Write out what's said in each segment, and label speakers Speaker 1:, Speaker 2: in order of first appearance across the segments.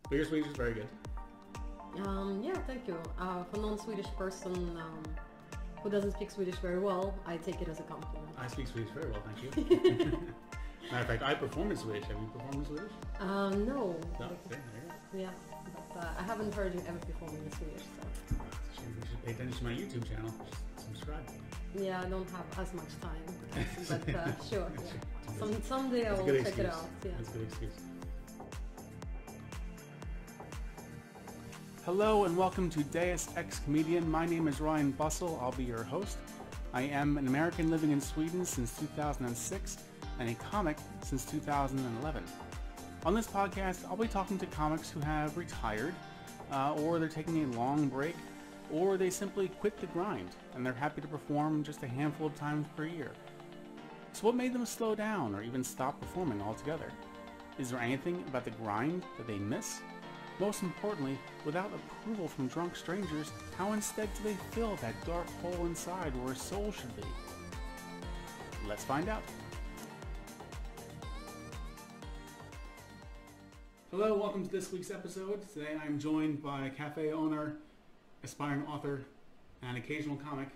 Speaker 1: But your Swedish is very good.
Speaker 2: Yeah, thank you. For a non-Swedish person who doesn't speak Swedish very well, I take it as a compliment.
Speaker 1: I speak Swedish very well, thank you. Matter of fact, I perform in Swedish. Have you performed in Swedish?
Speaker 2: No.
Speaker 1: No, there you go.
Speaker 2: Yeah, but I haven't heard you ever performing in Swedish, so.
Speaker 1: You should pay attention to my YouTube channel. Just subscribe.
Speaker 2: Yeah, I don't have as much time, but sure. Yeah. Someday I will check it out. Yeah.
Speaker 1: That's a good excuse. Hello and welcome to Deus Ex Comedian. My name is Ryan Bussell. I'll be your host. I am an American living in Sweden since 2006 and a comic since 2011. On this podcast, I'll be talking to comics who have retired, or they're taking a long break, or they simply quit the grind and they're happy to perform just a handful of times per year. So what made them slow down or even stop performing altogether? Is there anything about the grind that they miss? Most importantly, without approval from drunk strangers, how instead do they fill that dark hole inside where a soul should be? Let's find out. Hello, welcome to this week's episode. Today I'm joined by cafe owner, aspiring author, and occasional comic,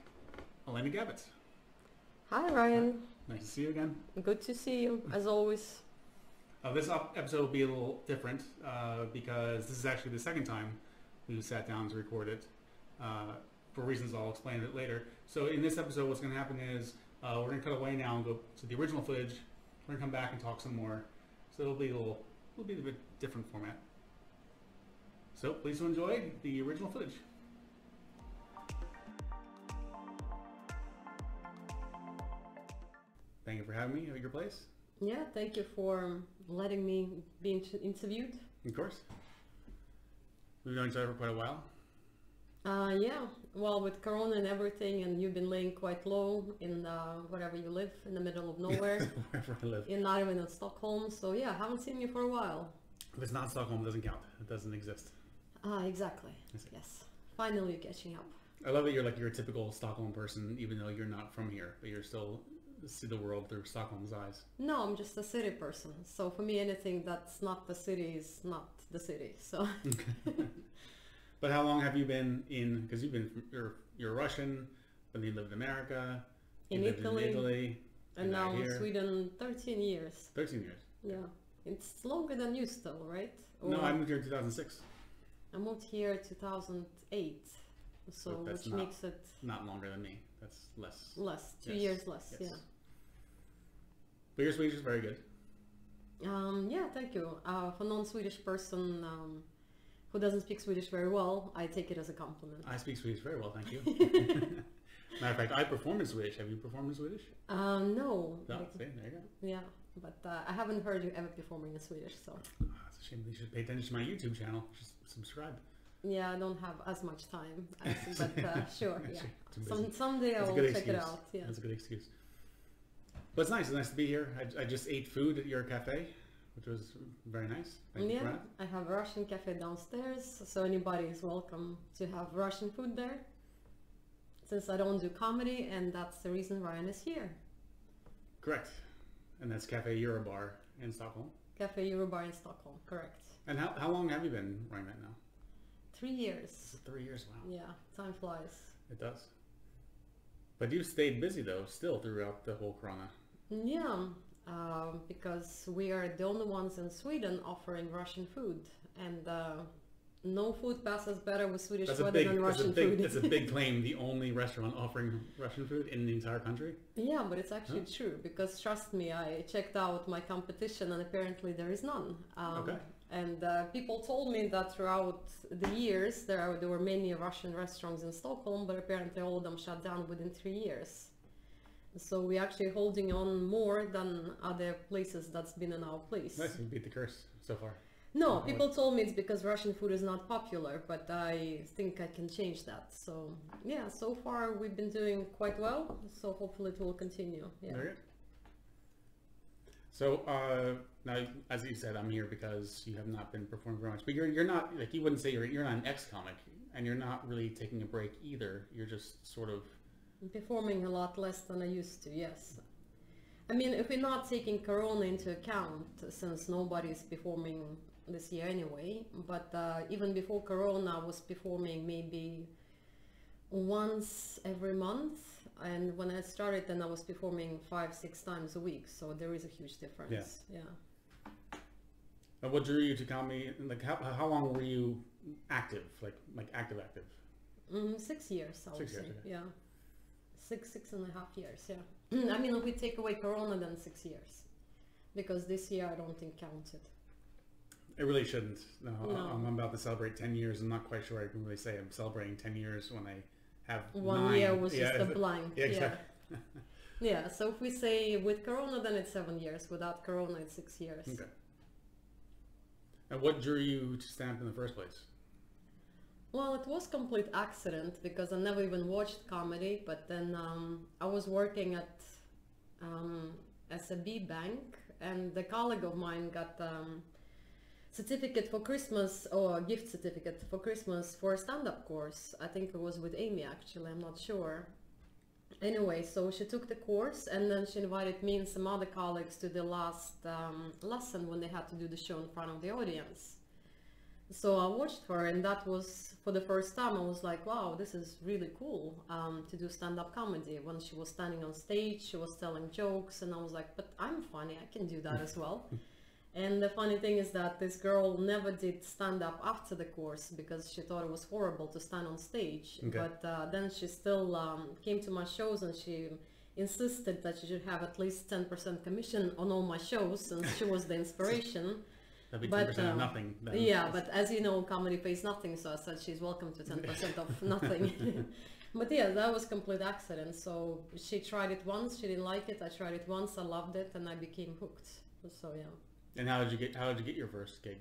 Speaker 1: Elena Gabets.
Speaker 2: Hi Ryan.
Speaker 1: Nice to see you again.
Speaker 2: Good to see you, as always.
Speaker 1: This episode will be a little different because this is actually the second time we sat down to record it for reasons I'll explain a bit later. So in this episode, what's going to happen is we're going to cut away now and go to the original footage. We're going to come back and talk some more. So it'll be a bit different format. So please enjoy the original footage. Thank you for having me at your place.
Speaker 2: Yeah, thank you for letting me be interviewed.
Speaker 1: Of course. We've known each other for quite a while.
Speaker 2: Yeah, well, with Corona and everything, and you've been laying quite low in wherever you live, in the middle of nowhere.
Speaker 1: Wherever I live.
Speaker 2: Not even in Stockholm, so yeah, haven't seen you for a while.
Speaker 1: If it's not Stockholm, it doesn't count. It doesn't exist.
Speaker 2: Exactly. Yes. Finally catching up.
Speaker 1: I love that you're a typical Stockholm person, even though you're not from here, but you're still see the world through Stockholm's eyes.
Speaker 2: No, I'm just a city person. So for me, anything that's not the city is not the city. So.
Speaker 1: But how long have you been in? Because you're Russian, but you lived in America.
Speaker 2: In Italy. And now
Speaker 1: here.
Speaker 2: in Sweden, 13 years.
Speaker 1: 13 years.
Speaker 2: Yeah, it's longer than you still, right?
Speaker 1: No, I moved here in 2006.
Speaker 2: I moved here 2008. So which makes it
Speaker 1: not longer than me. That's less.
Speaker 2: Less, 2 years less.
Speaker 1: Yes.
Speaker 2: Yeah.
Speaker 1: But your Swedish is very good.
Speaker 2: Yeah, thank you. For a non-Swedish person who doesn't speak Swedish very well, I take it as a compliment.
Speaker 1: I speak Swedish very well, thank you. Matter of fact, I perform in Swedish. Have you performed in Swedish?
Speaker 2: No.
Speaker 1: No, see, there you go.
Speaker 2: Yeah, but I haven't heard you ever performing in Swedish, so.
Speaker 1: It's a shame. You should pay attention to my YouTube channel. Just subscribe.
Speaker 2: Yeah, I don't have as much time, but sure, yeah. Someday I
Speaker 1: That's
Speaker 2: will check it out. Yeah.
Speaker 1: That's a good excuse. But it's nice. It's nice to be here. I just ate food at your cafe, which was very nice. Thank you for that.
Speaker 2: I have a Russian cafe downstairs, so anybody is welcome to have Russian food there. Since I don't do comedy, and that's the reason Ryan is here.
Speaker 1: Correct. And that's Cafe Eurobar in Stockholm.
Speaker 2: Cafe Eurobar in Stockholm, correct.
Speaker 1: And how long have you been running that now?
Speaker 2: 3 years.
Speaker 1: 3 years, wow.
Speaker 2: Yeah, time flies.
Speaker 1: It does. But you've stayed busy though, still throughout the whole Corona.
Speaker 2: Yeah, because we are the only ones in Sweden offering Russian food, and no food passes better with Swedish weather than Russian food.
Speaker 1: That's a big claim, the only restaurant offering Russian food in the entire country?
Speaker 2: Yeah, but it's actually true, because trust me, I checked out my competition and apparently there is none.
Speaker 1: Okay.
Speaker 2: And people told me that throughout the years there were many Russian restaurants in Stockholm, but apparently all of them shut down within 3 years. So we're actually holding on more than other places that's been in our place.
Speaker 1: Nice, you beat the curse so far.
Speaker 2: No, people told me it's because Russian food is not popular, but I think I can change that. So yeah, so far we've been doing quite well, so hopefully it will continue. Yeah.
Speaker 1: Very good. So now, as you said, I'm here because you have not been performing very much, but you're not, like, you wouldn't say you're not an ex-comic, and you're not really taking a break either. You're just sort of
Speaker 2: performing a lot less than I used to. Yes. I mean, if we're not taking Corona into account, since nobody's performing this year anyway. But even before Corona, I was performing maybe once every month. And when I started, then I was performing 5-6 times a week. So there is a huge difference. Yeah.
Speaker 1: And what drew you to comedy? Like, how long were you active? Like active?
Speaker 2: 6 years, I would say.
Speaker 1: Okay.
Speaker 2: Yeah. 6.5 years. Yeah. I mean, if we take away Corona, then 6 years, because this year I don't think counted.
Speaker 1: It really shouldn't. No.
Speaker 2: No.
Speaker 1: I'm about to celebrate 10 years. I'm not quite sure I can really say I'm celebrating 10 years when I have
Speaker 2: 1
Speaker 1: 9.
Speaker 2: year was just a blank.
Speaker 1: Yeah, exactly.
Speaker 2: Yeah. So if we say with Corona, then it's 7 years. Without Corona, it's 6 years.
Speaker 1: Okay. And what drew you to stand up in the first place?
Speaker 2: Well, it was complete accident because I never even watched comedy. But then I was working at SAB Bank, and the colleague of mine got certificate for Christmas, or a gift certificate for Christmas for a stand-up course. I think it was with Amy, actually, I'm not sure. Anyway, so she took the course, and then she invited me and some other colleagues to the last lesson when they had to do the show in front of the audience. So I watched her, and that was, for the first time, I was like, wow, this is really cool to do stand-up comedy. When she was standing on stage, she was telling jokes, and I was like, but I'm funny, I can do that as well. And the funny thing is that this girl never did stand-up after the course because she thought it was horrible to stand on stage.
Speaker 1: Okay.
Speaker 2: But then she still came to my shows, and she insisted that she should have at least 10% commission on all my shows, since she was the inspiration.
Speaker 1: That'd be 10% of nothing. Then.
Speaker 2: Yeah, but as you know, comedy pays nothing, so I said she's welcome to 10% of nothing. But yeah, that was complete accident. So she tried it once, she didn't like it. I tried it once, I loved it, and I became hooked. So yeah.
Speaker 1: And how did you get your first gig?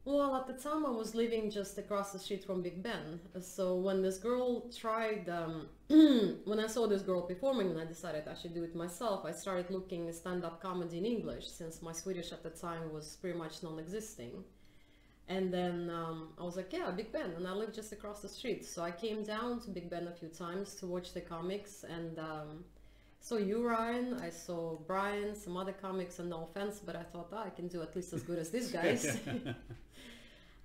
Speaker 2: Well, at the time I was living just across the street from Big Ben. So when this girl tried, when I saw this girl performing and I decided I should do it myself, I started looking at stand-up comedy in English, since my Swedish at the time was pretty much non-existing. And then I was like, yeah, Big Ben, and I live just across the street. So I came down to Big Ben a few times to watch the comics, and saw you, Ryan, I saw Brian, some other comics, and no offense, but I thought, I can do at least as good as these guys.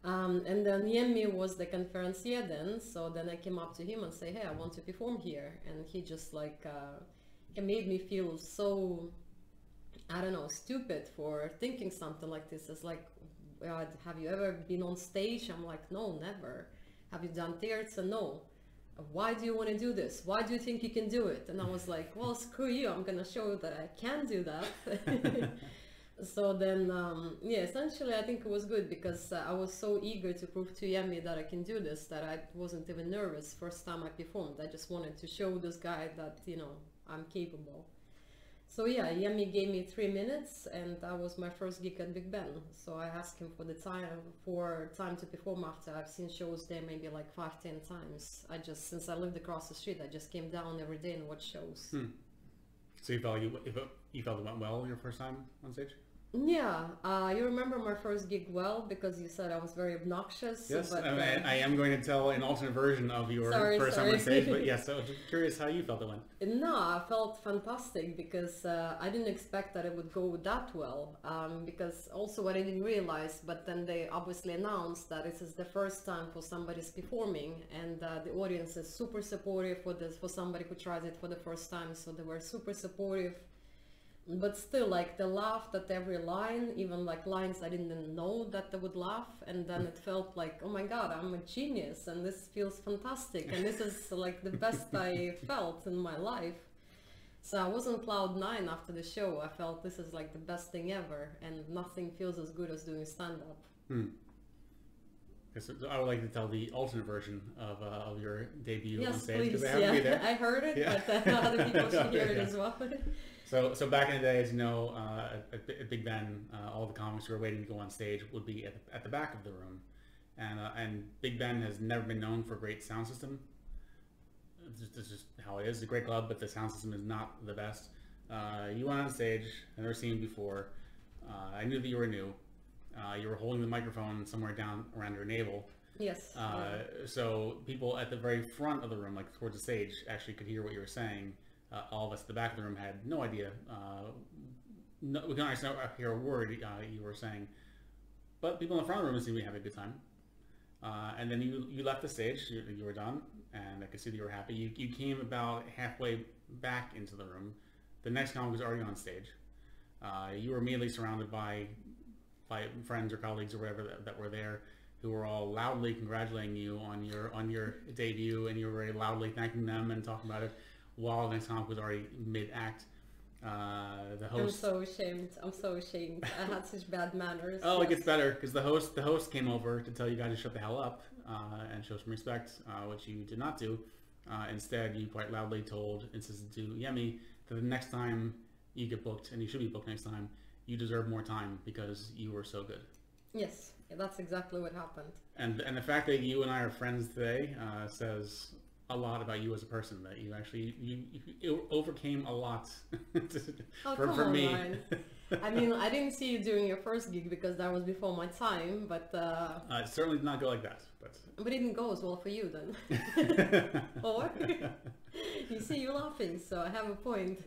Speaker 2: And then Yemi was the conferencier then, so then I came up to him and say, hey, I want to perform here. And he just like, he made me feel so, I don't know, stupid for thinking something like this. It's like, have you ever been on stage? I'm like, no, never. Have you done theater? No. Why do you want to do this? Why do you think you can do it? And I was like, well, screw you, I'm gonna show you that I can do that. So then, yeah, essentially I think it was good, because I was so eager to prove to Yemi that I can do this, that I wasn't even nervous first time I performed. I just wanted to show this guy that, you know, I'm capable. So yeah, Yemi gave me 3 minutes, and that was my first gig at Big Ben. So I asked him for time to perform after. I've seen shows there maybe like 5-10 times. Since I lived across the street, I just came down every day and watched shows.
Speaker 1: So you felt it went well your first time on stage?
Speaker 2: Yeah, you remember my first gig well, because you said I was very obnoxious.
Speaker 1: Yes,
Speaker 2: but,
Speaker 1: I am going to tell an alternate version of your first time on stage, but yes, so just curious how you felt it went.
Speaker 2: No, I felt fantastic, because I didn't expect that it would go that well, because also what I didn't realize, but then they obviously announced that this is the first time for somebody's performing, and the audience is super supportive for somebody who tries it for the first time, so they were super supportive. But still, like, they laughed at every line, even like lines I didn't know that they would laugh, and then it felt like, oh my god, I'm a genius, and this feels fantastic, and this is like the best I felt in my life. So I was on cloud 9 after the show. I felt this is like the best thing ever, and nothing feels as good as doing stand-up.
Speaker 1: So I would like to tell the alternate version of your debut on stage.
Speaker 2: Yes, please.
Speaker 1: Yeah,
Speaker 2: I heard it, but other people should hear it as well.
Speaker 1: So back in the day, as you know, at Big Ben, all the comics who were waiting to go on stage would be at the back of the room, and Big Ben has never been known for a great sound system. This is just how it is. It's a great club, but the sound system is not the best. You went on stage. I've never seen you before. I knew that you were new. You were holding the microphone somewhere down around your navel.
Speaker 2: Yes.
Speaker 1: So people at the very front of the room, like towards the stage, actually could hear what you were saying. All of us at the back of the room had no idea. We couldn't hear a word you were saying. but people in the front of the room seemed to be having a good time. And then you left the stage, you were done, and I could see that you were happy. You came about halfway back into the room. The next comic was already on stage. You were immediately surrounded by friends or colleagues or whatever that were there, who were all loudly congratulating you on your debut, and you were very loudly thanking them and talking about it while the next comic was already mid-act. The host.
Speaker 2: I'm so ashamed. I had such bad manners.
Speaker 1: Oh, yes. It gets better because the host came over to tell you guys to shut the hell up and show some respect, which you did not do. Instead, you quite loudly insisted to Yemi that the next time you get booked, and you should be booked next time, you deserve more time because you were so good.
Speaker 2: Yes, that's exactly what happened.
Speaker 1: And the fact that you and I are friends today says a lot about you as a person. That you actually you overcame a lot for me.
Speaker 2: Ryan. I mean, I didn't see you during your first gig because that was before my time, but
Speaker 1: it certainly did not go like that.
Speaker 2: But it didn't go as well for you then. Or you see, you're laughing, so I have a point.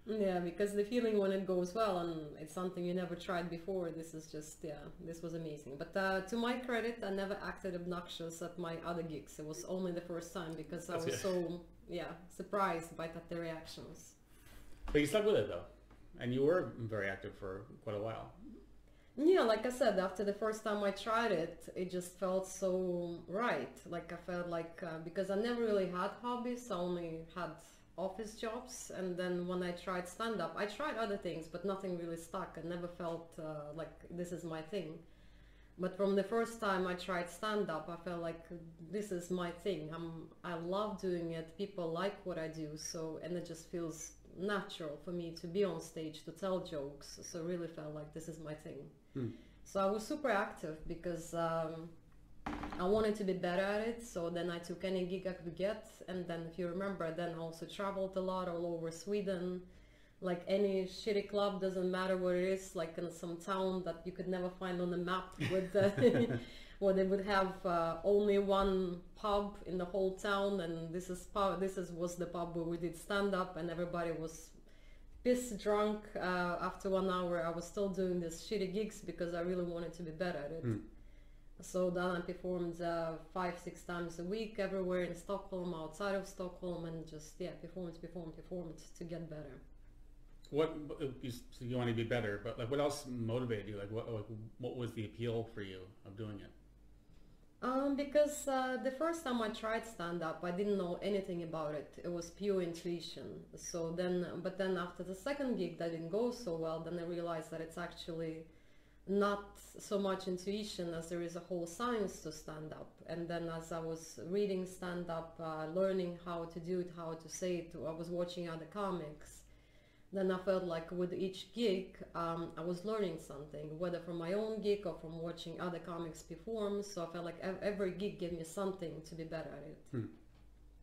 Speaker 2: Yeah, because the feeling when it goes well and it's something you never tried before, this is just, yeah, this was amazing. But to my credit, I never acted obnoxious at my other gigs. It was only the first time because I was so, surprised by the reactions.
Speaker 1: But you stuck with it though, and you were very active for quite a while.
Speaker 2: Yeah, like I said, after the first time I tried it, it just felt so right. Like I felt like, because I never really had hobbies, I only had office jobs, and then when I tried stand-up, I tried other things, but nothing really stuck. I never felt like this is my thing. But from the first time I tried stand-up, I felt like this is my thing. I love doing it. People like what I do, and it just feels natural for me to be on stage, to tell jokes. So it really felt like this is my thing. So I was super active because I wanted to be better at it, so then I took any gig I could get, and then if you remember, then I also traveled a lot all over Sweden, like any shitty club, doesn't matter where it is, like in some town that you could never find on the map with where they would have only one pub in the whole town, and this was the pub where we did stand-up, and everybody was piss drunk. After 1 hour I was still doing these shitty gigs because I really wanted to be better at it. So then I performed 5-6 times a week everywhere in Stockholm, outside of Stockholm, and just performed to get better.
Speaker 1: So you want to be better, but like what else motivated you? Like what was the appeal for you of doing it?
Speaker 2: Because the first time I tried stand-up, I didn't know anything about it. It was pure intuition. But then after the second gig that didn't go so well, then I realized that it's actually not so much intuition as there is a whole science to stand-up. And then as I was reading stand-up, learning how to do it, how to say it, I was watching other comics. Then I felt like with each gig, I was learning something, whether from my own gig or from watching other comics perform. So I felt like every gig gave me something to be better at it.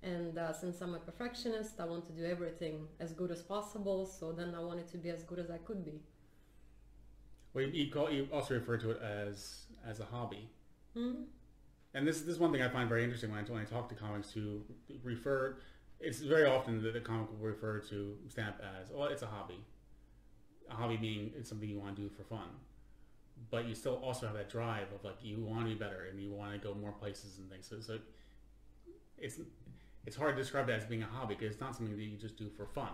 Speaker 2: And since I'm a perfectionist, I want to do everything as good as possible. So then I wanted to be as good as I could be.
Speaker 1: Well, you also refer to it as a hobby. And this is one thing I find very interesting when I talk to comics who refer. It's very often that the comic will refer to stand-up as, well, it's a hobby. A hobby being it's something you want to do for fun. But you still also have that drive of like you want to be better and you want to go more places and things. So it's hard to describe that as being a hobby because it's not something that you just do for fun.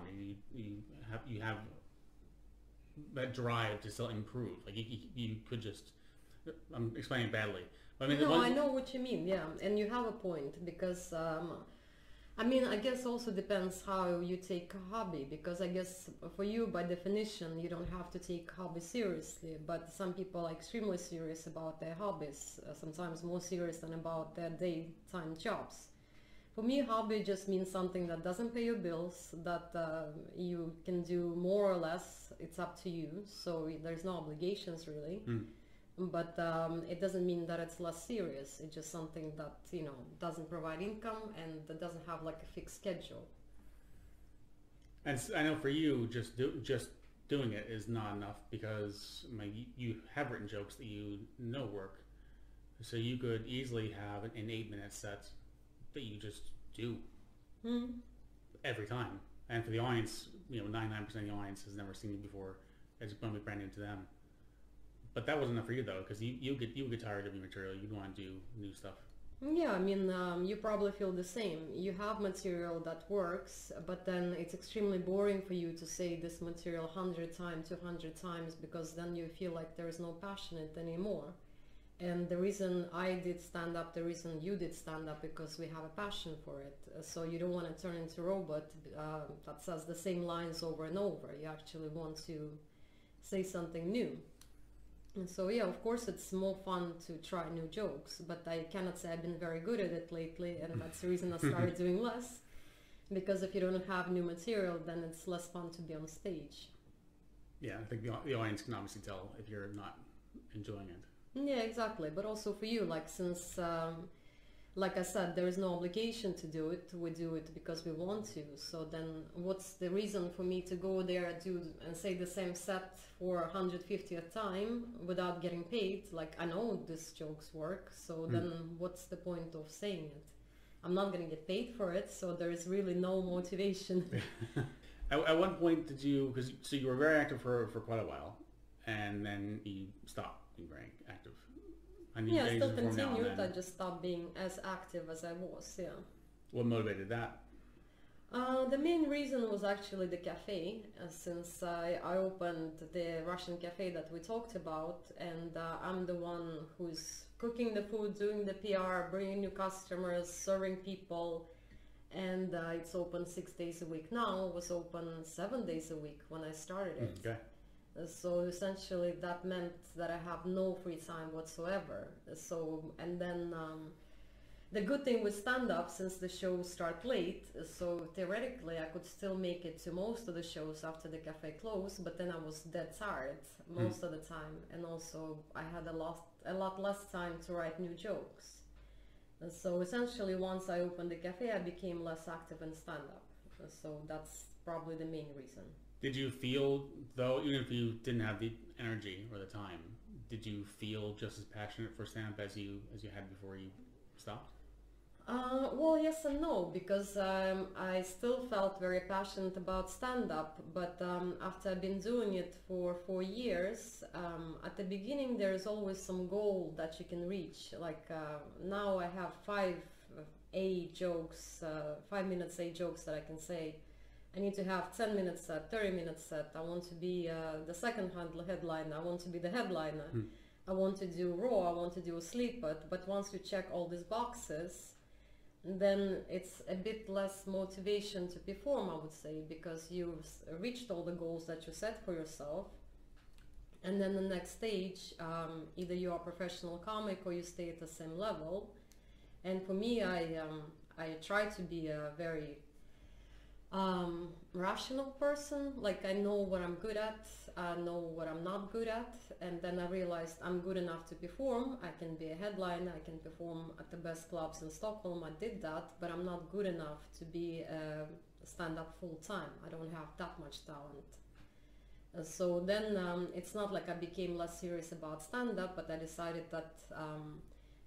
Speaker 1: You have that drive to still improve. Like you could just, I'm explaining it badly. But I mean,
Speaker 2: I know what you mean, yeah. And you have a point because I mean, I guess also depends how you take a hobby, because I guess for you, by definition, you don't have to take hobby seriously, but some people are extremely serious about their hobbies, sometimes more serious than about their daytime jobs. For me, hobby just means something that doesn't pay your bills, that you can do more or less, it's up to you, so there's no obligations really. But it doesn't mean that it's less serious. It's just something that, you know, doesn't provide income and that doesn't have like a fixed schedule.
Speaker 1: And I know for you, just doing it is not enough because you have written jokes that you know work. So you could easily have an 8-minute set that you just do every time. And for the audience, you know, 99% of the audience has never seen you before. It's going to be brand new to them. But that wasn't enough for you though, because you get tired of your material. You'd want to do new stuff.
Speaker 2: Yeah, I mean, you probably feel the same. You have material that works, but then it's extremely boring for you to say this material 100 times, 200 times, because then you feel like there is no passion in it anymore. And the reason I did stand up, the reason you did stand up, because we have a passion for it. So you don't want to turn into a robot that says the same lines over and over. You actually want to say something new. And so yeah, of course it's more fun to try new jokes, but I cannot say I've been very good at it lately, and that's the reason I started doing less. Because if you don't have new material, then it's less fun to be on stage.
Speaker 1: Yeah, I think the audience can obviously tell if you're not enjoying it.
Speaker 2: Yeah, exactly. But also for you, like since, like I said, there is no obligation to do it. We do it because we want to. So then what's the reason for me to go there and say the same set for 150th time without getting paid? Like, I know these jokes work, so then what's the point of saying it? I'm not going to get paid for it, so there is really no motivation.
Speaker 1: At one point did you, so you were very active for quite a while, and then you stopped being very active.
Speaker 2: Yeah, I still continued, I just stopped being as active as I was, yeah.
Speaker 1: What motivated that?
Speaker 2: The main reason was actually the cafe, since I opened the Russian cafe that we talked about, and I'm the one who's cooking the food, doing the PR, bringing new customers, serving people, and it's open 6 days a week now. It was open 7 days a week when I started it.
Speaker 1: Okay.
Speaker 2: So essentially that meant that I have no free time whatsoever. So, and then the good thing with stand-up, since the shows start late, so theoretically I could still make it to most of the shows after the cafe closed, but then I was dead tired most of the time, and also I had a lot less time to write new jokes. And so essentially once I opened the cafe, I became less active in stand-up. So that's probably the main reason.
Speaker 1: Did you feel, though, even if you didn't have the energy or the time, did you feel just as passionate for stand-up as you had before you stopped?
Speaker 2: Well, yes and no, because I still felt very passionate about stand-up, but after I've been doing it for 4 years, at the beginning there's always some goal that you can reach. Like now I have 5 jokes, 5 minutes jokes that I can say. I need to have 10 minutes set, 30 minutes set. I want to be the second headliner. I want to be the headliner. I want to do raw. I want to do a sleeper. But once you check all these boxes, then it's a bit less motivation to perform, I would say, because you've reached all the goals that you set for yourself. And then the next stage, either you are a professional comic or you stay at the same level. And for me, I try to be a very rational person. Like, I know what I'm good at, I know what I'm not good at, and then I realized I'm good enough to perform. I can be a headliner, I can perform at the best clubs in Stockholm. I did that, but I'm not good enough to be a stand-up full-time. I don't have that much talent. So then it's not like I became less serious about stand-up, but I decided that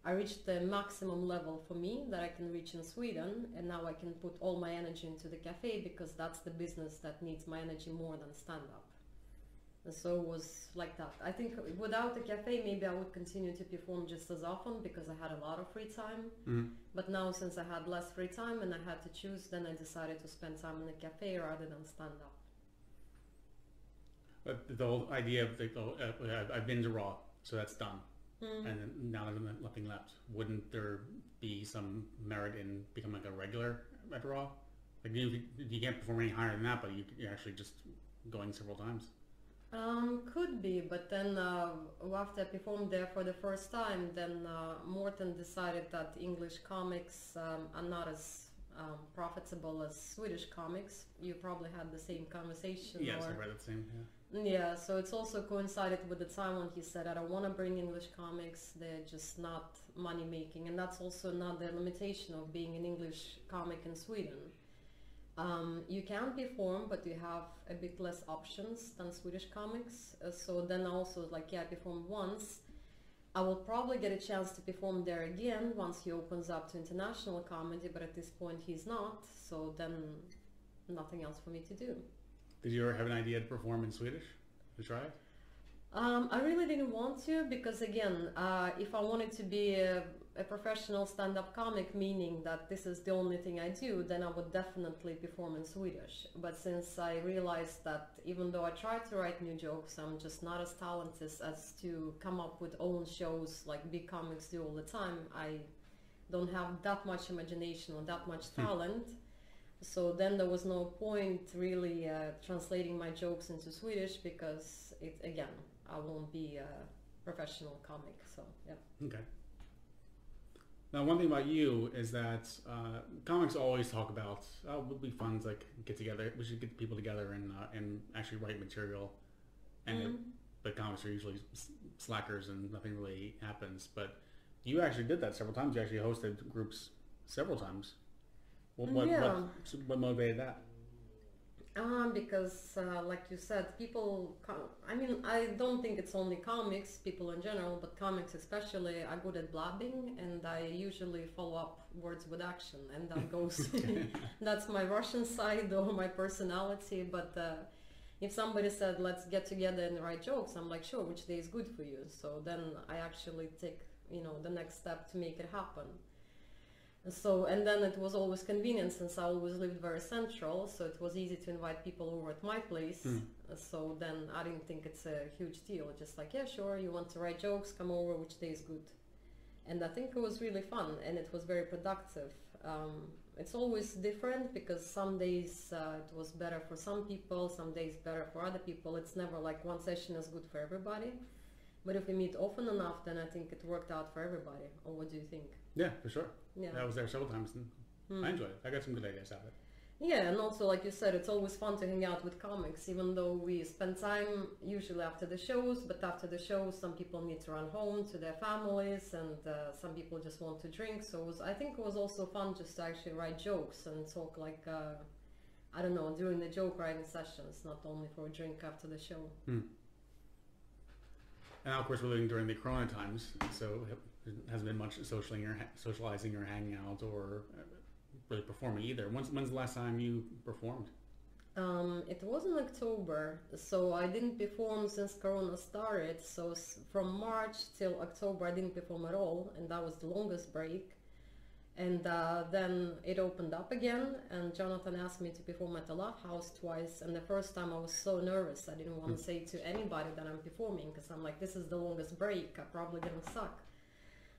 Speaker 2: I reached the maximum level for me that I can reach in Sweden, and now I can put all my energy into the cafe, because that's the business that needs my energy more than stand-up. And so it was like that. I think without the cafe, maybe I would continue to perform just as often, because I had a lot of free time. But now, since I had less free time and I had to choose, then I decided to spend time in the cafe rather than stand-up.
Speaker 1: But the whole idea of I've been to Raw, so that's done. And then now there's nothing left. Wouldn't there be some merit in becoming like a regular at Raw? Like you can't perform any higher than that, but you're actually just going several times.
Speaker 2: Could be, but then after I performed there for the first time, then Morten decided that English comics are not as profitable as Swedish comics. You probably had the same conversation.
Speaker 1: Yes, I read the same. Yeah.
Speaker 2: Yeah, so it's also coincided with the time when he said, I don't want to bring English comics, they're just not money making, and that's also not the limitation of being an English comic in Sweden. You can perform, but you have a bit less options than Swedish comics. So then also, like, yeah, I performed once. I will probably get a chance to perform there again once he opens up to international comedy, but at this point he's not, so then nothing else for me to do.
Speaker 1: Did you ever have an idea to perform in Swedish? To try it?
Speaker 2: I really didn't want to because again, if I wanted to be a professional stand-up comic, meaning that this is the only thing I do, then I would definitely perform in Swedish. But since I realized that even though I try to write new jokes, I'm just not as talented as to come up with own shows like big comics do all the time. I don't have that much imagination or that much talent. So then there was no point really translating my jokes into Swedish because I won't be a professional comic. So yeah.
Speaker 1: Okay. Now, one thing about you is that comics always talk about, oh, it would be fun to like get together. We should get people together and actually write material. And but comics are usually slackers and nothing really happens. But you actually did that several times. You actually hosted groups several times. What motivated that?
Speaker 2: Because like you said, people, I don't think it's only comics, people in general, but comics especially are good at blabbing, and I usually follow up words with action, and that goes, that's my Russian side or my personality. But if somebody said, let's get together and write jokes, I'm like, sure, which day is good for you? So then I actually take, the next step to make it happen. So, and then it was always convenient since I always lived very central, so it was easy to invite people over at my place. So then I didn't think it's a huge deal. Just like, yeah, sure, you want to write jokes, come over, which day is good. And I think it was really fun and it was very productive. It's always different because some days it was better for some people, some days better for other people. It's never like one session is good for everybody. But if we meet often enough, then I think it worked out for everybody. Or what do you think?
Speaker 1: Yeah, for sure.
Speaker 2: Yeah.
Speaker 1: I was there several times and I enjoyed it. I got some good ideas out of it.
Speaker 2: Yeah, and also like you said, it's always fun to hang out with comics, even though we spend time usually after the shows, but after the shows some people need to run home to their families and some people just want to drink. So I think it was also fun just to actually write jokes and talk like, I don't know, during the joke writing sessions, not only for a drink after the show.
Speaker 1: And now, of course, we're living during the Corona times, so there hasn't been much socializing or hanging out or really performing either. When's the last time you performed?
Speaker 2: It was in October, so I didn't perform since Corona started. So from March till October I didn't perform at all, and that was the longest break. And then it opened up again, and Jonathan asked me to perform at the Laugh House twice. And the first time I was so nervous, I didn't want to say to anybody that I'm performing, because I'm like, this is the longest break, I'm probably gonna suck.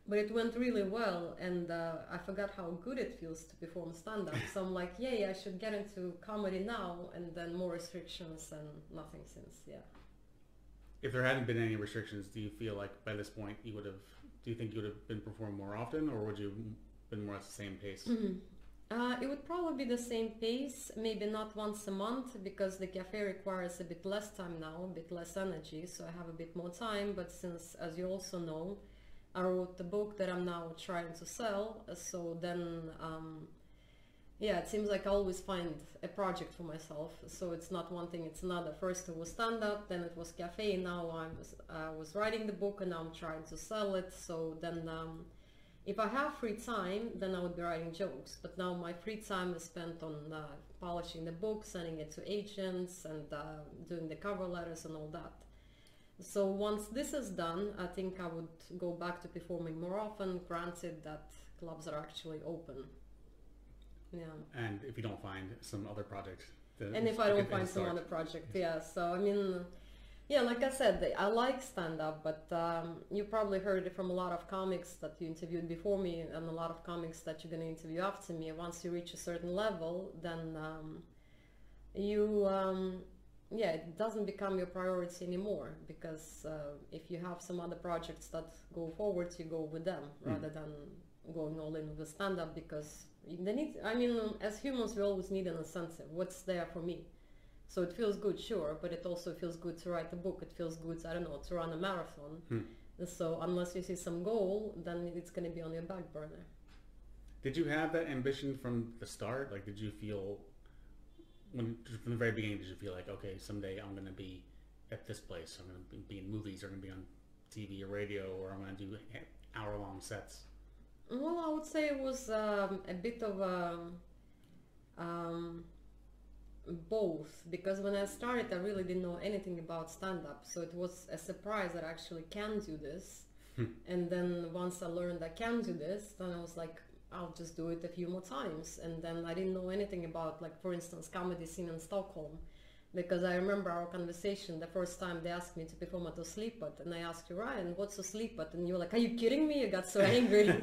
Speaker 2: But it went really well, and I forgot how good it feels to perform stand-up. So I'm like, yay, I should get into comedy now, and then more restrictions and nothing since, yeah.
Speaker 1: If there hadn't been any restrictions, do you feel like by this point do you think you would have been performing more often, or would you been more at the same pace?
Speaker 2: It would probably be the same pace, maybe not once a month, because the cafe requires a bit less time now, a bit less energy, so I have a bit more time. But since, as you also know, I wrote the book that I'm now trying to sell, so then yeah, it seems like I always find a project for myself. So it's not one thing, it's another. First it was stand-up, then it was cafe, now I was writing the book and now I'm trying to sell it. So then if I have free time, then I would be writing jokes. But now my free time is spent on polishing the book, sending it to agents, and doing the cover letters and all that. So once this is done, I think I would go back to performing more often, granted that clubs are actually open. Yeah.
Speaker 1: And if you don't find some other project.
Speaker 2: And if I don't find some other project, yeah. So I mean, yeah, like I said, I like stand-up, but you probably heard it from a lot of comics that you interviewed before me and a lot of comics that you're going to interview after me. Once you reach a certain level, then yeah, it doesn't become your priority anymore, because if you have some other projects that go forward, you go with them rather than going all in with stand-up, because they need, I mean, as humans, we always need an incentive. What's there for me? So it feels good, sure, but it also feels good to write a book. It feels good, I don't know, to run a marathon. So unless you see some goal, then it's going to be on your back burner.
Speaker 1: Did you have that ambition from the start? Like, did you feel, from the very beginning, did you feel like, okay, someday I'm going to be at this place, I'm going to be in movies, or I'm going to be on TV or radio, or I'm going to do hour-long sets?
Speaker 2: Well, I would say it was a bit of both, because when I started I really didn't know anything about stand-up, so it was a surprise that I actually can do this. And then once I learned I can do this, then I was like, I'll just do it a few more times. And then I didn't know anything about, like, for instance, comedy scene in Stockholm, because I remember our conversation the first time they asked me to perform at Oslipat, and I asked you, Ryan, what's Oslipat? And you were like, are you kidding me? You got so angry.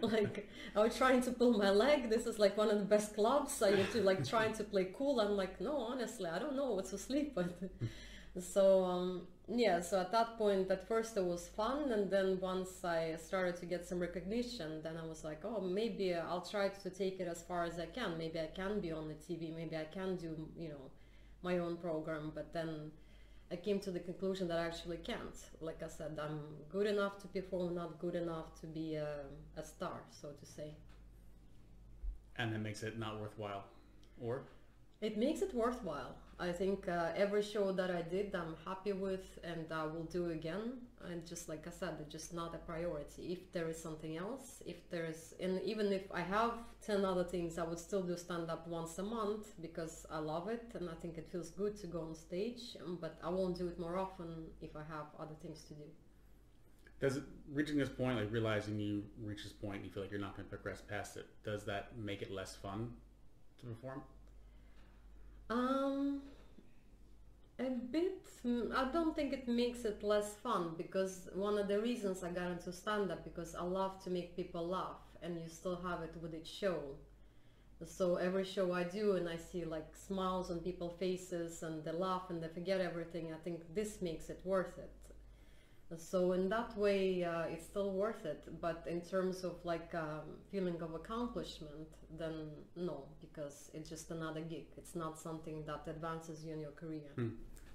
Speaker 2: Like, I was trying to pull my leg, this is like one of the best clubs, I used to like trying to play cool. I'm like, no, honestly, I don't know what's Oslipat. So yeah, so at that point, at first it was fun, and then once I started to get some recognition, then I was like, oh, maybe I'll try to take it as far as I can. Maybe I can be on the TV, maybe I can do, you know, my own program. But then I came to the conclusion that I actually can't. Like I said, I'm good enough to perform, not good enough to be a star, so to say.
Speaker 1: And that makes it not worthwhile, or?
Speaker 2: It makes it worthwhile. I think every show that I did, I'm happy with, and I will do again. And just like I said, it's just not a priority. If there is something else, if there's, and even if I have 10 other things, I would still do stand-up once a month because I love it and I think it feels good to go on stage. But I won't do it more often if I have other things to do.
Speaker 1: Does it, reaching this point, like realizing you reach this point and you feel like you're not going to progress past it, does that make it less fun to perform?
Speaker 2: A bit. I don't think it makes it less fun, because one of the reasons I got into stand-up, because I love to make people laugh, and you still have it with each show. So every show I do and I see like smiles on people's faces and they laugh and they forget everything, I think this makes it worth it. So in that way, it's still worth it. But in terms of like feeling of accomplishment, then no, because it's just another gig. It's not something that advances you in your career.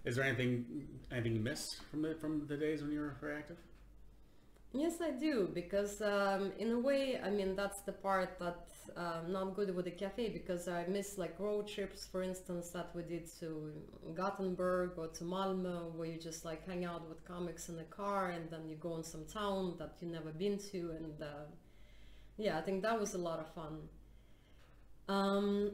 Speaker 1: Is there anything you miss from the days when you were very active?
Speaker 2: Yes, I do, because in a way, I mean, that's the part that not good with the cafe, because I miss like road trips, for instance, that we did to Gothenburg or to Malmö, where you just like hang out with comics in the car and then you go in some town that you've never been to, and yeah, I think that was a lot of fun.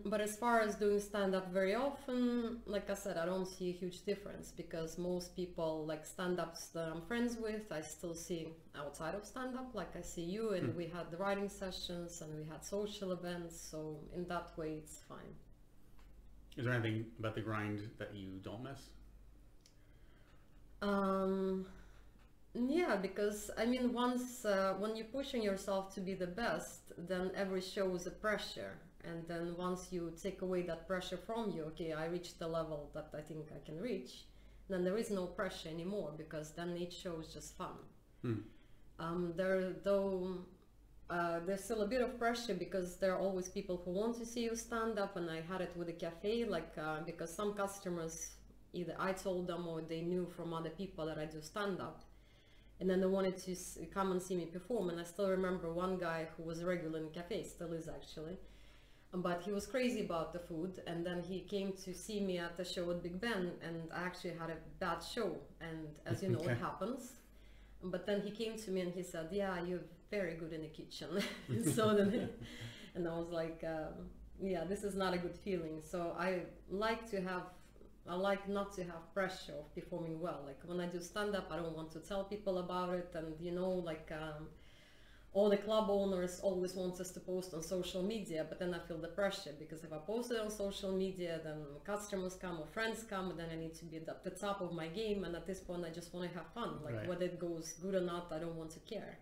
Speaker 2: But as far as doing stand-up very often, like I said, I don't see a huge difference, because most people, like stand-ups that I'm friends with, I still see outside of stand-up, like I see you, and we had the writing sessions and we had social events, so in that way it's fine.
Speaker 1: Is there anything about the grind that you don't miss?
Speaker 2: Yeah, because I mean, once when you're pushing yourself to be the best, then every show is a pressure. And then once you take away that pressure from you, okay, I reached the level that I think I can reach, then there is no pressure anymore, because then each show is just fun. There's still a bit of pressure, because there are always people who want to see you stand up, and I had it with the cafe, like because some customers, either I told them or they knew from other people that I do stand up, and then they wanted to come and see me perform. And I still remember one guy who was regular in the cafe, still is actually. But he was crazy about the food, and then he came to see me at the show at Big Ben, and I actually had a bad show, and as you know, it happens. But then he came to me and he said, yeah, you're very good in the kitchen. So then, and I was like, yeah, this is not a good feeling. So I like not to have pressure of performing well. Like when I do stand-up, I don't want to tell people about it, and you know, like all the club owners always want us to post on social media, but then I feel the pressure, because if I post it on social media, then customers come or friends come, and then I need to be at the top of my game, and at this point I just want to have fun. Like
Speaker 1: right.
Speaker 2: Whether it goes good or not, I don't want to care.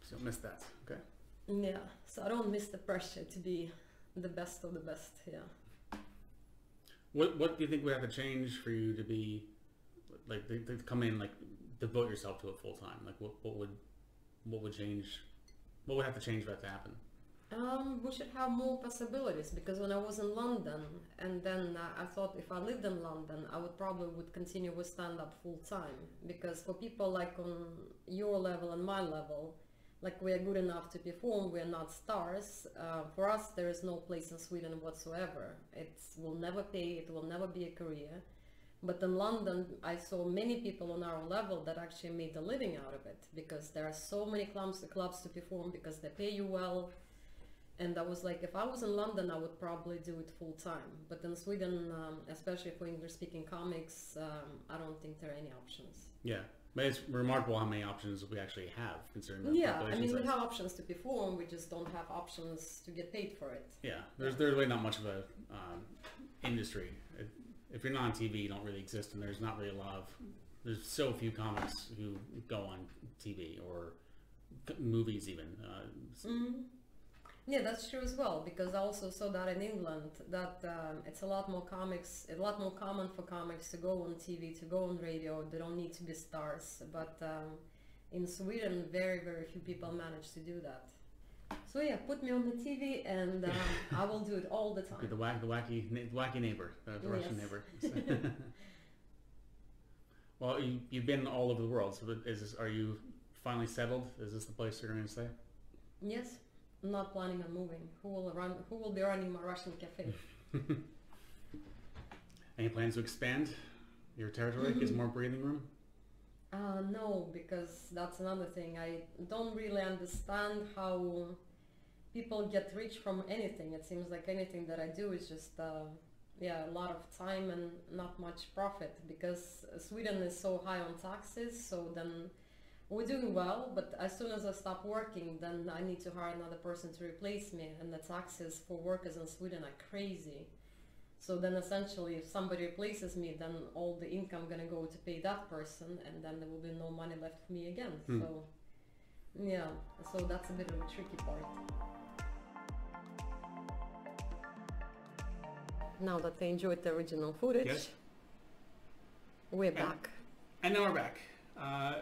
Speaker 1: So miss that, okay.
Speaker 2: Yeah, so I don't miss the pressure to be the best of the best, yeah.
Speaker 1: What do you think would have to change for you to be, like, to come in, like, devote yourself to it full time? Like, what would change? What would have to change for that to happen?
Speaker 2: We should have more possibilities, because when I was in London, and then I thought if I lived in London, I would continue with stand-up full time, because for people like on your level and my level, like we are good enough to perform, we are not stars. For us, there is no place in Sweden whatsoever. It will never pay, it will never be a career. But in London, I saw many people on our level that actually made a living out of it, because there are so many clubs to perform, because they pay you well. And I was like, if I was in London, I would probably do it full time. But in Sweden, especially for English-speaking comics, I don't think there are any options.
Speaker 1: Yeah, but it's remarkable how many options we actually have, considering the
Speaker 2: Yeah, I
Speaker 1: population
Speaker 2: mean, we
Speaker 1: size.
Speaker 2: have options to perform, we just don't have options to get paid for it.
Speaker 1: Yeah, there's really not much of a industry. If you're not on TV, you don't really exist, and there's not really there's so few comics who go on TV or movies even.
Speaker 2: Yeah, that's true as well, because I also saw that in England, that it's a lot more common for comics to go on TV, to go on radio. They don't need to be stars, but in Sweden, very, very few people manage to do that. So yeah, put me on the TV and I will do it all the time.
Speaker 1: Be the wacky neighbor, the Russian neighbor. Well, you've been all over the world, so are you finally settled? Is this the place you're going to stay?
Speaker 2: Yes. I'm not planning on moving. Who will be running my Russian cafe?
Speaker 1: Any plans to expand your territory? Get some more breathing room?
Speaker 2: No, because that's another thing. I don't really understand how people get rich from anything. It seems like anything that I do is just a lot of time and not much profit, because Sweden is so high on taxes, so then we're doing well, but as soon as I stop working, then I need to hire another person to replace me, and the taxes for workers in Sweden are crazy. So then essentially, if somebody replaces me, then all the income gonna go to pay that person, and then there will be no money left for me again. So yeah, so that's a bit of a tricky part. Now that they enjoyed the original footage, we're back.
Speaker 1: And now we're back.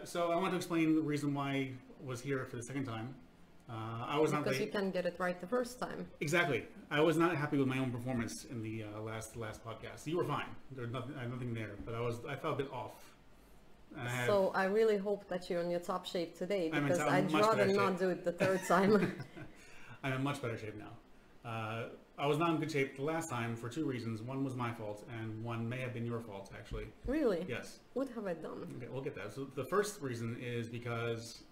Speaker 1: So I want to explain the reason why I was here for the second time. I was not
Speaker 2: because you can get it right the first time.
Speaker 1: Exactly. I was not happy with my own performance in the last podcast. You were fine. There was nothing there, but I felt a bit off.
Speaker 2: So I really hope that you're in your top shape today, because I'd
Speaker 1: much
Speaker 2: rather
Speaker 1: better
Speaker 2: not
Speaker 1: shape.
Speaker 2: do it the third time.
Speaker 1: I'm in much better shape now. I was not in good shape the last time for two reasons. One was my fault, and one may have been your fault, actually.
Speaker 2: Really?
Speaker 1: Yes.
Speaker 2: What have I done?
Speaker 1: Okay, we'll get that. So the first reason is because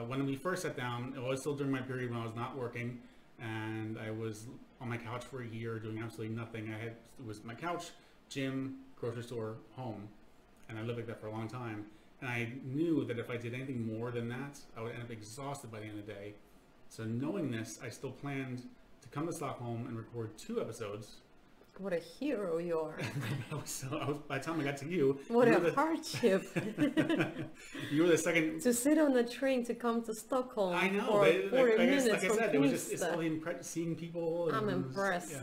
Speaker 1: when we first sat down, it was still during my period when I was not working, and I was on my couch for a year doing absolutely nothing. It was my couch, gym, grocery store, home, and I lived like that for a long time. And I knew that if I did anything more than that, I would end up exhausted by the end of the day. So knowing this, I still planned to come to Stockholm and record 2 episodes.
Speaker 2: What a hero you are.
Speaker 1: By the time I got to you...
Speaker 2: What a hardship.
Speaker 1: You were the second...
Speaker 2: To sit on a train to come to Stockholm
Speaker 1: I know,
Speaker 2: for
Speaker 1: but
Speaker 2: 40 minutes
Speaker 1: like I said, it was just
Speaker 2: Knivsta.
Speaker 1: it's seeing people.
Speaker 2: I'm impressed,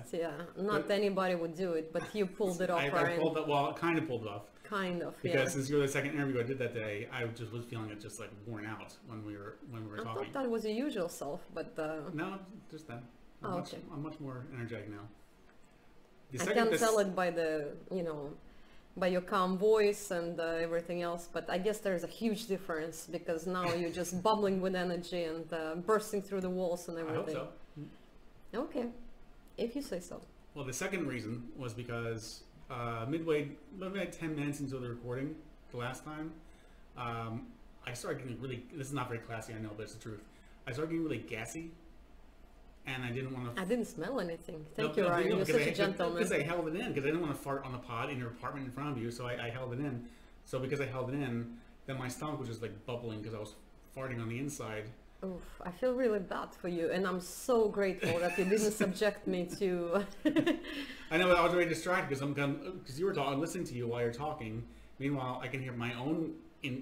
Speaker 2: Not anybody would do it, but you pulled it off,
Speaker 1: I
Speaker 2: Ryan.
Speaker 1: kind of pulled it off.
Speaker 2: Kind of,
Speaker 1: because since you were the second interview I did that day, I just was feeling it just like worn out when we were talking.
Speaker 2: I thought that was your usual self, but...
Speaker 1: No, just that. I'm much more energetic now.
Speaker 2: I can tell it by the, by your calm voice and everything else, but I guess there's a huge difference, because now you're just bubbling with energy and bursting through the walls and everything.
Speaker 1: I hope so.
Speaker 2: Okay, if you say so.
Speaker 1: Well, the second reason was because midway 10 minutes into the recording the last time, I started getting really, this is not very classy, I know, but it's the truth. I started getting really gassy. And I didn't want to...
Speaker 2: I didn't smell anything. Thank you, Ryan. You're such a gentleman.
Speaker 1: Because I held it in, because I didn't want to fart on the pod in your apartment in front of you, so I held it in. So because I held it in, then my stomach was just like bubbling because I was farting on the inside.
Speaker 2: Oof, I feel really bad for you, and I'm so grateful that you didn't subject me to...
Speaker 1: I know, but I was very distracted because you were talking, listening to you while you're talking. Meanwhile, I can hear my own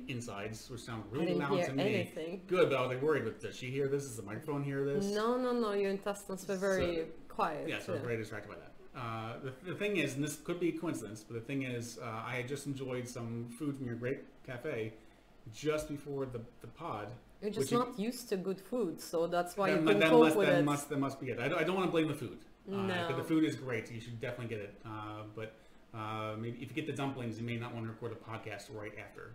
Speaker 1: insides, which sound really loud to me.
Speaker 2: I didn't hear anything.
Speaker 1: Good, but I was like worried, but does she hear this? Does the microphone hear this?
Speaker 2: No, your intestines were very quiet.
Speaker 1: Yeah, so I was very distracted by that. The thing is, and this could be a coincidence, but the thing is, I had just enjoyed some food from your great cafe just before the pod.
Speaker 2: You're just not used to good food, so that's why you couldn't
Speaker 1: that
Speaker 2: cope with it.
Speaker 1: That must be it. I don't want to blame the food.
Speaker 2: No.
Speaker 1: But the food is great. You should definitely get it. But maybe if you get the dumplings, you may not want to record a podcast right after.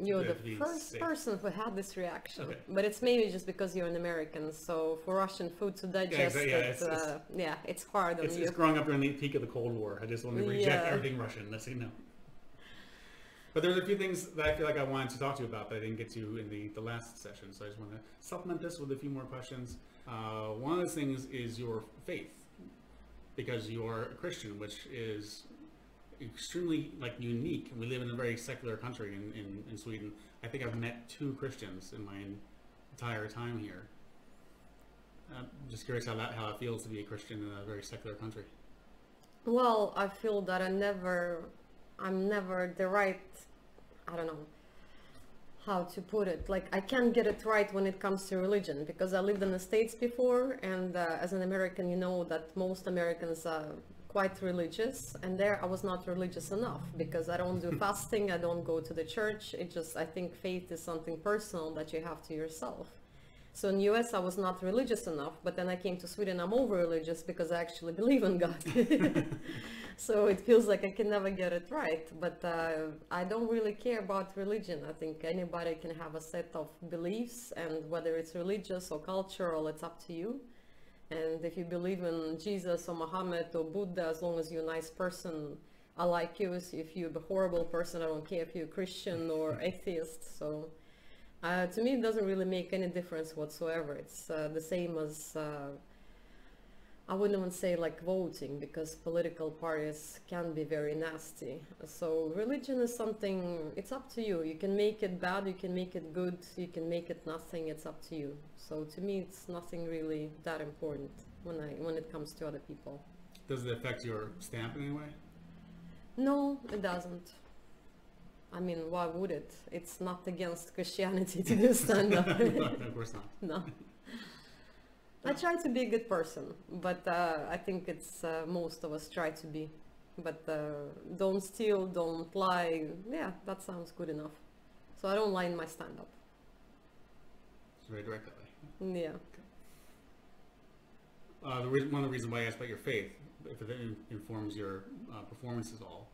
Speaker 2: You're the first person who had this reaction. Okay. But it's maybe just because you're an American, so for Russian food to digest it's hard on you.
Speaker 1: It's growing up during the peak of the Cold War. I just want to reject everything Russian. That's But there's a few things that I feel like I wanted to talk to you about that I didn't get to in the last session, so I just want to supplement this with a few more questions. One of those things is your faith, because you're a Christian, which is extremely unique. We live in a very secular country in Sweden. I think I've met 2 Christians in my entire time here. I'm just curious how it feels to be a Christian in a very secular country.
Speaker 2: Well, I feel that I'm never the right, I don't know how to put it. Like, I can't get it right when it comes to religion, because I lived in the States before, and as an American, you know that most Americans are quite religious, and there I was not religious enough, because I don't do fasting, I don't go to the church. I think faith is something personal that you have to yourself. So in US I was not religious enough, but then I came to Sweden, I'm over religious because I actually believe in God. So it feels like I can never get it right, but I don't really care about religion. I think anybody can have a set of beliefs, and whether it's religious or cultural, it's up to you. And if you believe in Jesus or Muhammad or Buddha, as long as you're a nice person, I like you. If you're a horrible person, I don't care if you're Christian or atheist. So to me, it doesn't really make any difference whatsoever. It's the same as, I wouldn't even say like voting, because political parties can be very nasty. So religion is something, it's up to you. You can make it bad, you can make it good, you can make it nothing, it's up to you. So to me, it's nothing really that important when it comes to other people.
Speaker 1: Does it affect your stamp in any way?
Speaker 2: No, it doesn't. I mean, why would it? It's not against Christianity to do stand-up.
Speaker 1: No, of course not.
Speaker 2: No. I try to be a good person, but I think it's most of us try to be. But don't steal, don't lie. Yeah, that sounds good enough. So I don't lie in my stand-up.
Speaker 1: It's very direct that way.
Speaker 2: Yeah.
Speaker 1: Okay. One of the reasons why I asked about your faith, if it informs your performances at all,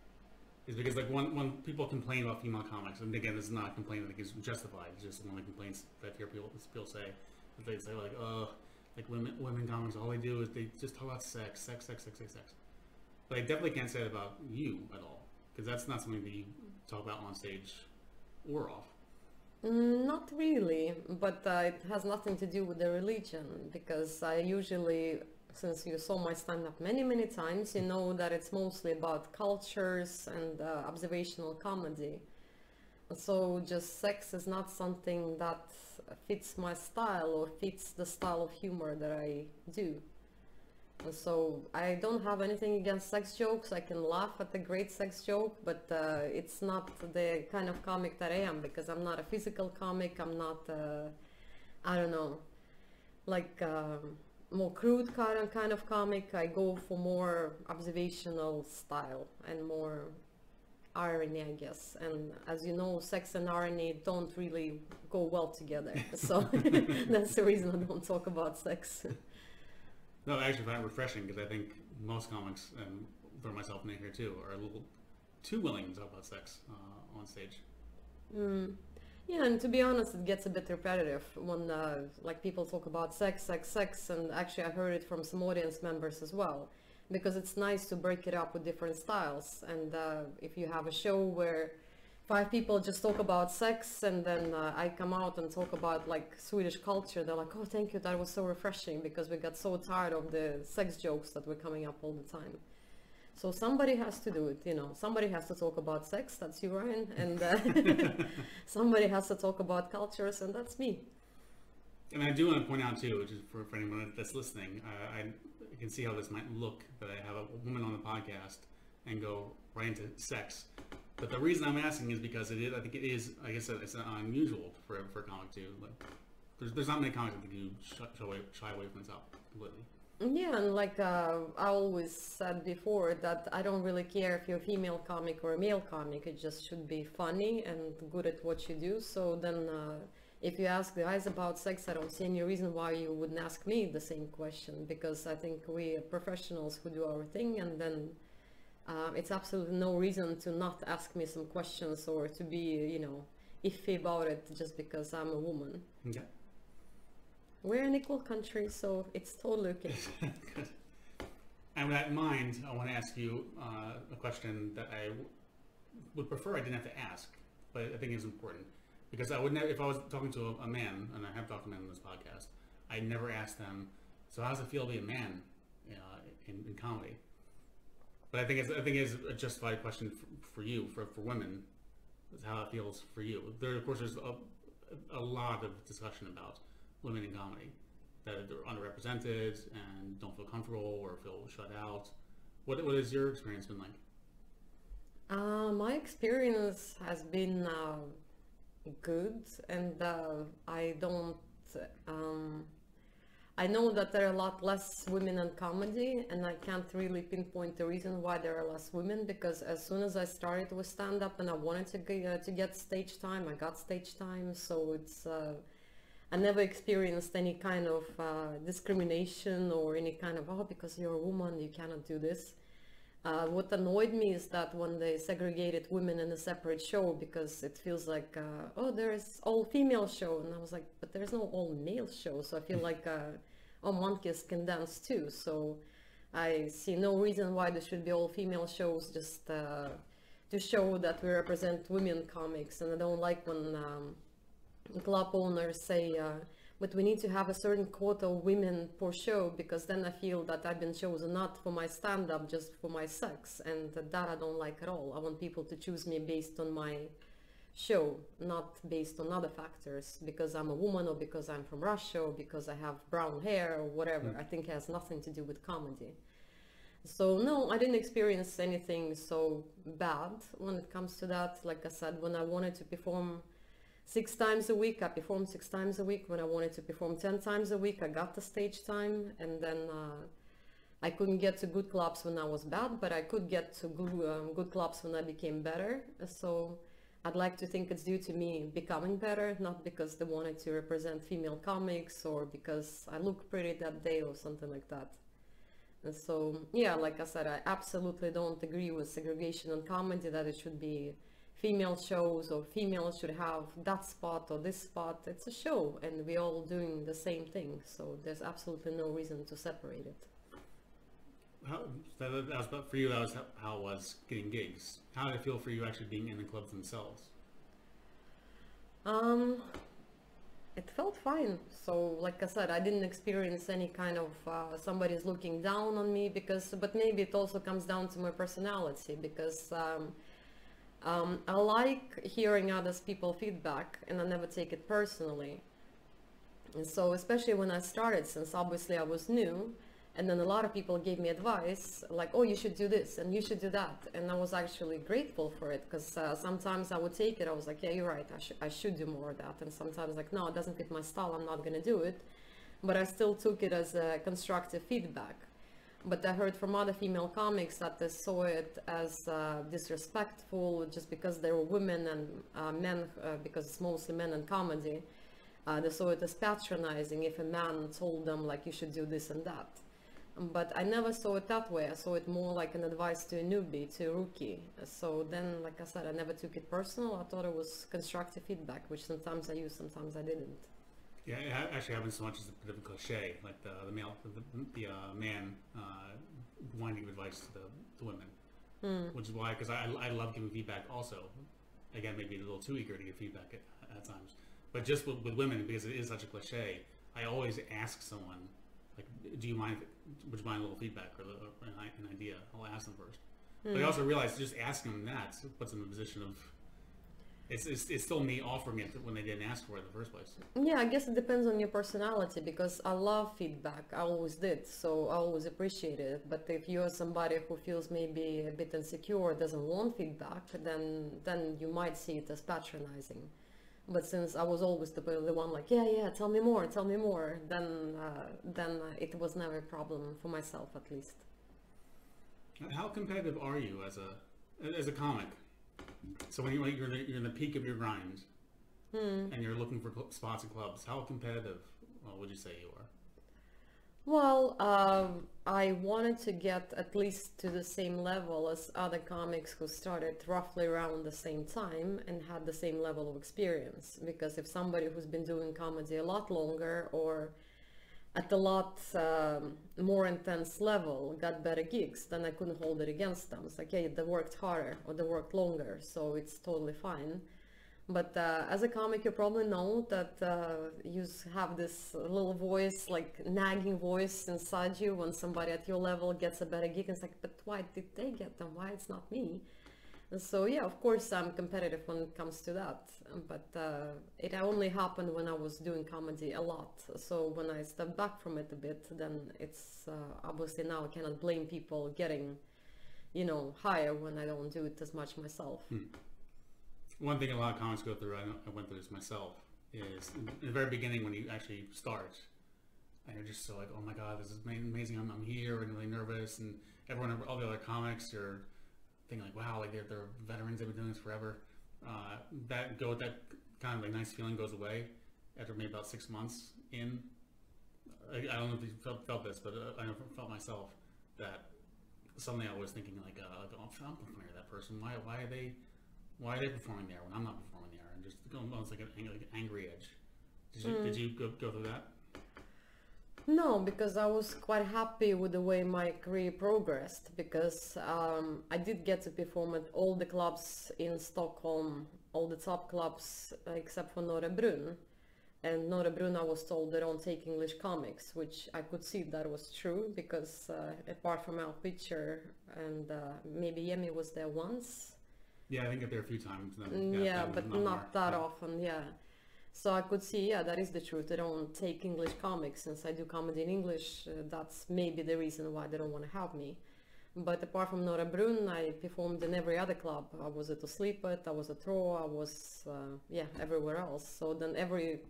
Speaker 1: is because when people complain about female comics, and again, this is not a complaint that is justified, it's just one of the complaints that I hear people say, that they say like women comics, all they do is they just talk about sex. But I definitely can't say that about you at all, because that's not something that you talk about on stage or off.
Speaker 2: Not really, but it has nothing to do with the religion, because I usually, since you saw my stand-up many times, you know that it's mostly about cultures and observational comedy. So just sex is not something that fits my style or fits the style of humor that I do. And so I don't have anything against sex jokes. I can laugh at a great sex joke, but it's not the kind of comic that I am, because I'm not a physical comic. I'm not, I don't know, like more crude kind of comic. I go for more observational style and more irony, I guess. And as you know, sex and irony don't really go well together. So that's the reason I don't talk about sex.
Speaker 1: No, I actually find it refreshing, because I think most comics, and throw myself in here too, are a little too willing to talk about sex on stage.
Speaker 2: Yeah, and to be honest, it gets a bit repetitive when like people talk about sex, and actually I heard it from some audience members as well, because it's nice to break it up with different styles. And if you have a show where 5 people just talk about sex, and then I come out and talk about like Swedish culture, they're like, oh, thank you, that was so refreshing, because we got so tired of the sex jokes that were coming up all the time. So somebody has to do it, you know. Somebody has to talk about sex, that's you, Ryan, and somebody has to talk about cultures, and that's me.
Speaker 1: And I do want to point out too, which is for anyone that's listening, I can see how this might look, that I have a woman on the podcast and go right into sex. But the reason I'm asking is because I think it is, like I said, it's unusual for a comic to, like, there's not many comics that do shy away from this up completely.
Speaker 2: Yeah, and like I always said before, that I don't really care if you're a female comic or a male comic, it just should be funny and good at what you do. So then if you ask the guys about sex, I don't see any reason why you wouldn't ask me the same question, because I think we are professionals who do our thing, and then it's absolutely no reason to not ask me some questions or to be, you know, iffy about it just because I'm a woman.
Speaker 1: Okay.
Speaker 2: We're an equal country, so it's totally okay.
Speaker 1: Good. And with that in mind, I want to ask you a question that would prefer I didn't have to ask, but I think it's important because I would never, if I was talking to a man, and I have talked to men on this podcast, I never ask them, so how does it feel to be a man in comedy? But I think it's a justified question for you, for women, is how it feels for you. There, of course, there's a lot of discussion about women in comedy, that they're underrepresented and don't feel comfortable or feel shut out. What has your experience been like?
Speaker 2: My experience has been good, and I don't. I know that there are a lot less women in comedy, and I can't really pinpoint the reason why there are less women, because as soon as I started with stand-up and I wanted to get stage time, I got stage time. So it's I never experienced any kind of discrimination or any kind of, oh, because you're a woman you cannot do this. What annoyed me is that when they segregated women in a separate show, because it feels like, oh, there's all-female show, and I was like, but there's no all-male show, so I feel like, oh, monkeys can dance too, so I see no reason why there should be all-female shows just to show that we represent women comics. And I don't like when club owners say, but we need to have a certain quota of women per show, because then I feel that I've been chosen not for my stand-up, just for my sex, and that I don't like at all. I want people to choose me based on my show, not based on other factors, because I'm a woman or because I'm from Russia or because I have brown hair or whatever. I think it has nothing to do with comedy. So no, I didn't experience anything so bad when it comes to that. Like I said, when I wanted to perform 6 times a week, I performed 6 times a week. When I wanted to perform 10 times a week, I got the stage time. And then I couldn't get to good clubs when I was bad, but I could get to good clubs when I became better. So I'd like to think it's due to me becoming better, not because they wanted to represent female comics or because I look pretty that day or something like that. And so, yeah, like I said, I absolutely don't agree with segregation in comedy, that it should be female shows or females should have that spot or this spot. It's a show and we're all doing the same thing, so there's absolutely no reason to separate it.
Speaker 1: That was for you, that was how it was getting gigs. How did it feel for you actually being in the clubs themselves?
Speaker 2: It felt fine. So like I said, I didn't experience any kind of somebody's looking down on me, but maybe it also comes down to my personality, because I like hearing others people's feedback and I never take it personally. And so especially when I started, since obviously I was new, and then a lot of people gave me advice like, oh, you should do this and you should do that, and I was actually grateful for it, because sometimes I would take it, I was like, yeah, you're right, I should do more of that, and sometimes like, no, it doesn't fit my style, I'm not gonna do it, but I still took it as a constructive feedback. But I heard from other female comics that they saw it as disrespectful just because they were women, and men, because it's mostly men in comedy, they saw it as patronizing if a man told them like, you should do this and that. But I never saw it that way. I saw it more like an advice to a newbie, to a rookie. So then, like I said, I never took it personal. I thought it was constructive feedback, which sometimes I used, sometimes I didn't.
Speaker 1: Yeah, it actually happens so much as a bit of a cliche, like the man wanting to give advice to the women, which is why, because I love giving feedback also. Again, maybe a little too eager to give feedback at times, but just with women, because it is such a cliche, I always ask someone, like, would you mind a little feedback or an idea? I'll ask them first. But I also realized just asking them that puts them in a position of, it's still me offering it when they didn't ask for it in the first place.
Speaker 2: Yeah, I guess it depends on your personality, because I love feedback. I always did, so I always appreciated it. But if you're somebody who feels maybe a bit insecure, doesn't want feedback, then you might see it as patronizing. But since I was always the one like, yeah, tell me more, then it was never a problem for myself, at least.
Speaker 1: How competitive are you as a comic? So when you're in the peak of your grind, and you're looking for spots in clubs, how competitive would you say you are?
Speaker 2: Well, I wanted to get at least to the same level as other comics who started roughly around the same time and had the same level of experience. Because if somebody who's been doing comedy a lot longer, or at a lot more intense level got better gigs, then I couldn't hold it against them. It's like, yeah, they worked harder or they worked longer, so it's totally fine. But as a comic, you probably know that you have this little voice, like nagging voice inside you when somebody at your level gets a better gig. And it's like, but why did they get them? Why it's not me? And so yeah, of course I'm competitive when it comes to that. But it only happened when I was doing comedy a lot. So when I stepped back from it a bit, then it's obviously now I cannot blame people getting, you know, higher when I don't do it as much myself.
Speaker 1: One thing a lot of comics go through, I went through this myself, is in the very beginning when you actually start, and you're just so like, oh my god, this is amazing, I'm here, and really nervous, and everyone, all the other comics are thinking like, wow, like they're veterans, they've been doing this forever. That kind of like nice feeling goes away after maybe about 6 months in. I don't know if you felt this, but I felt myself that suddenly I was thinking like, oh, I'm performing that person, why are they performing there when I'm not performing there? And just almost like an angry edge. Did you go through that?
Speaker 2: No, because I was quite happy with the way my career progressed, because I did get to perform at all the clubs in Stockholm, all the top clubs except for Norra Brunn. And Norra Brunn, I was told they don't take English comics, which I could see that was true, because apart from Al Pitcher and maybe Yemi was there once.
Speaker 1: Yeah, I think I've been there a few times.
Speaker 2: Yeah, but not that often, yeah. So I could see, yeah, that is the truth. They don't take English comics. Since I do comedy in English, that's maybe the reason why they don't want to have me. But apart from Norra Brunn, I performed in every other club. I was at Sleepet, I was at Rå, I was, everywhere else. So then every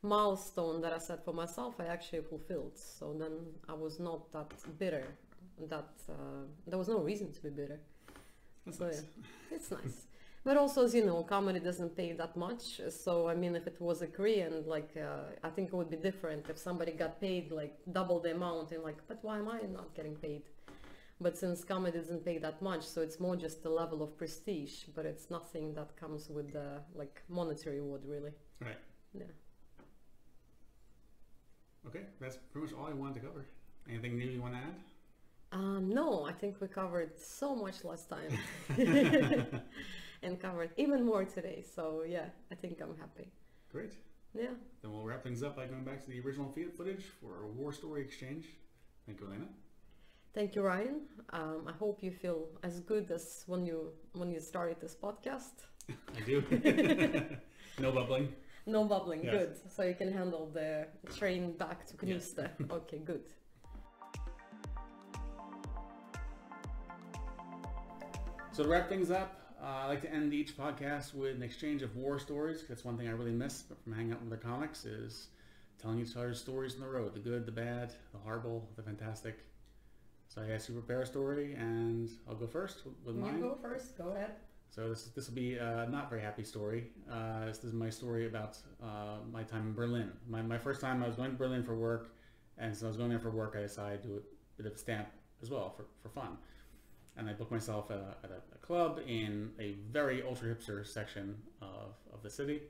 Speaker 2: milestone that I set for myself, I actually fulfilled. So then I was not that bitter. There was no reason to be bitter.
Speaker 1: That's
Speaker 2: so
Speaker 1: nice.
Speaker 2: Yeah, it's nice. But also, as you know, comedy doesn't pay that much. So, I mean, if it was a Korean, like, I think it would be different if somebody got paid, like, double the amount and like, but why am I not getting paid? But since comedy doesn't pay that much, so it's more just a level of prestige, but it's nothing that comes with, like, monetary reward, really.
Speaker 1: Right.
Speaker 2: Yeah.
Speaker 1: Okay, that's pretty much all I wanted to cover. Anything new you want to add?
Speaker 2: No, I think we covered so much last time and covered even more today. So yeah, I think I'm happy.
Speaker 1: Great.
Speaker 2: Yeah.
Speaker 1: Then we'll wrap things up by going back to the original footage for a War Story exchange. Thank you, Elena.
Speaker 2: Thank you, Ryan. I hope you feel as good as when you started this podcast.
Speaker 1: I do. No bubbling.
Speaker 2: No bubbling,
Speaker 1: yes.
Speaker 2: Good. So you can handle the train back to Knivsta. Yes. Okay, good.
Speaker 1: So to wrap things up, I like to end each podcast with an exchange of war stories. That's one thing I really miss from hanging out with the comics, is telling each other stories on the road, the good, the bad, the horrible, the fantastic. So I asked you to prepare a story, and I'll go first with mine.
Speaker 2: You go first. Go ahead.
Speaker 1: So this will be a not very happy story. This is my story about my time in Berlin. My first time, I was going to Berlin for work, and so I was going there for work, I decided to do a bit of stamp as well for fun. And I booked myself at a club in a very ultra hipster section of the city.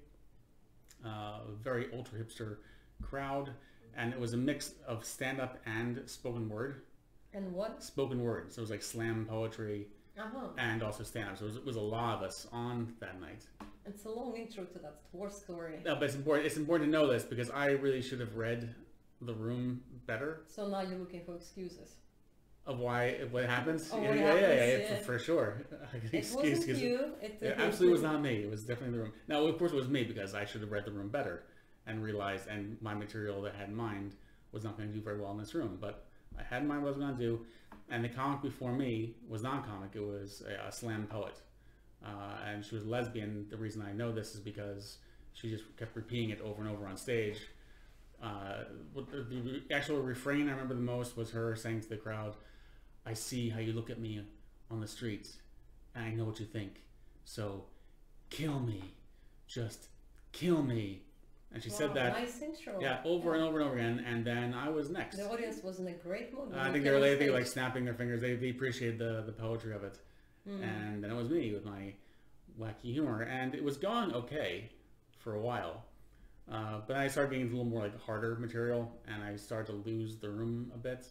Speaker 1: Very ultra hipster crowd, and it was a mix of stand-up and spoken word.
Speaker 2: And what?
Speaker 1: Spoken word. So it was like slam poetry, and also stand-up. So it was a lot of us on that night.
Speaker 2: It's a long intro to that war story.
Speaker 1: No, but it's important to know this, because I really should have read the room better.
Speaker 2: So now you're looking for excuses.
Speaker 1: Of what happens?
Speaker 2: Oh,
Speaker 1: yeah, for sure.
Speaker 2: It wasn't you.
Speaker 1: It absolutely was not me. It was definitely the room. Now, of course, it was me, because I should have read the room better and realized, and my material that I had in mind was not going to do very well in this room. But I had in mind what I was going to do, and the comic before me was non-comic. It was a slam poet, and she was lesbian. The reason I know this is because she just kept repeating it over and over on stage. The actual refrain I remember the most was her saying to the crowd, "I see how you look at me on the streets, and I know what you think. So, kill me. Just kill me." And she said that,
Speaker 2: nice intro.
Speaker 1: Yeah, over and over and over again. And then I was next.
Speaker 2: The audience was in a great mood.
Speaker 1: I think they were like snapping their fingers. They appreciated the poetry of it. And then it was me with my wacky humor, and it was going okay for a while. But I started getting a little more like harder material, and I started to lose the room a bit.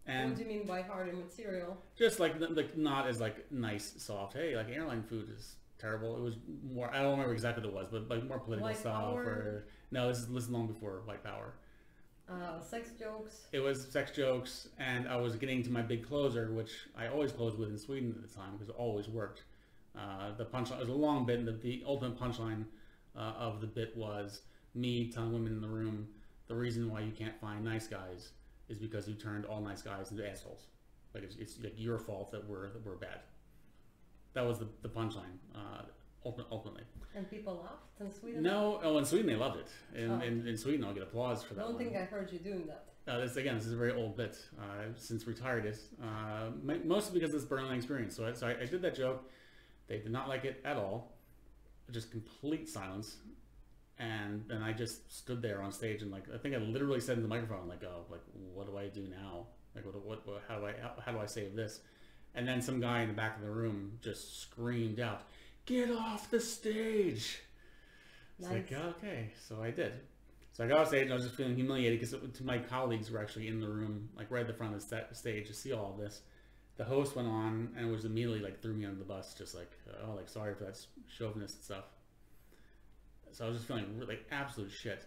Speaker 1: And
Speaker 2: what do you mean by harder material?
Speaker 1: just like not as like nice, soft. Hey, like airline food is terrible. It was more. I don't remember exactly what it was, but like more political
Speaker 2: White
Speaker 1: stuff.
Speaker 2: power?
Speaker 1: Or no, this is long before white power.
Speaker 2: Sex jokes?
Speaker 1: It was sex jokes, and I was getting to my big closer, which I always closed with in Sweden at the time because it always worked. The punchline was a long bit, and the ultimate punchline of the bit was me telling women in the room, the reason why you can't find nice guys is because you turned all nice guys into assholes. Like it's like your fault that we're bad. That was the punchline, ultimately.
Speaker 2: And people laughed in Sweden?
Speaker 1: No, in Sweden they loved it. In Sweden I'll get applause for that.
Speaker 2: I don't think I heard you doing that.
Speaker 1: This is a very old bit. Since retired it, mostly because of this Berlin experience. So I did that joke. They did not like it at all. Just complete silence. And then I just stood there on stage and like I think I literally said in the microphone like, oh, like what do I do now? Like how do I save this? And then some guy in the back of the room just screamed out, "Get off the stage!" It's
Speaker 2: Nice.
Speaker 1: like, okay, so I did. So I got off stage and I was just feeling humiliated because my colleagues were actually in the room, like right at the front of the stage to see all of this. The host went on and was immediately like threw me under the bus, just like, oh, like sorry for that chauvinist stuff. So I was just feeling like absolute shit.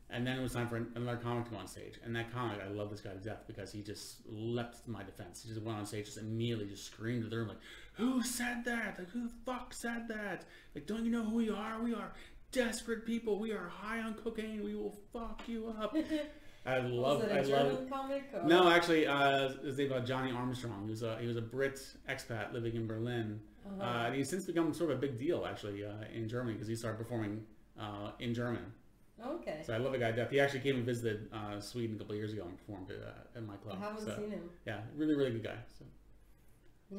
Speaker 1: And then it was time for another comic to go on stage. And that comic, I love this guy to death because he just leapt to my defense. He just went on stage, just immediately just screamed to the room like, "Who said that? Like, who the fuck said that? Like, don't you know who we are? We are desperate people. We are high on cocaine. We will fuck you up." I love.
Speaker 2: Was it a German comic? Or?
Speaker 1: No, actually, his name was Johnny Armstrong. He was a Brit expat living in Berlin. And he's since become sort of a big deal actually in Germany because he started performing in German.
Speaker 2: Okay.
Speaker 1: So I love the guy to death. He actually came and visited Sweden a couple of years ago and performed at my club.
Speaker 2: I haven't seen him.
Speaker 1: Yeah, really, really good guy. So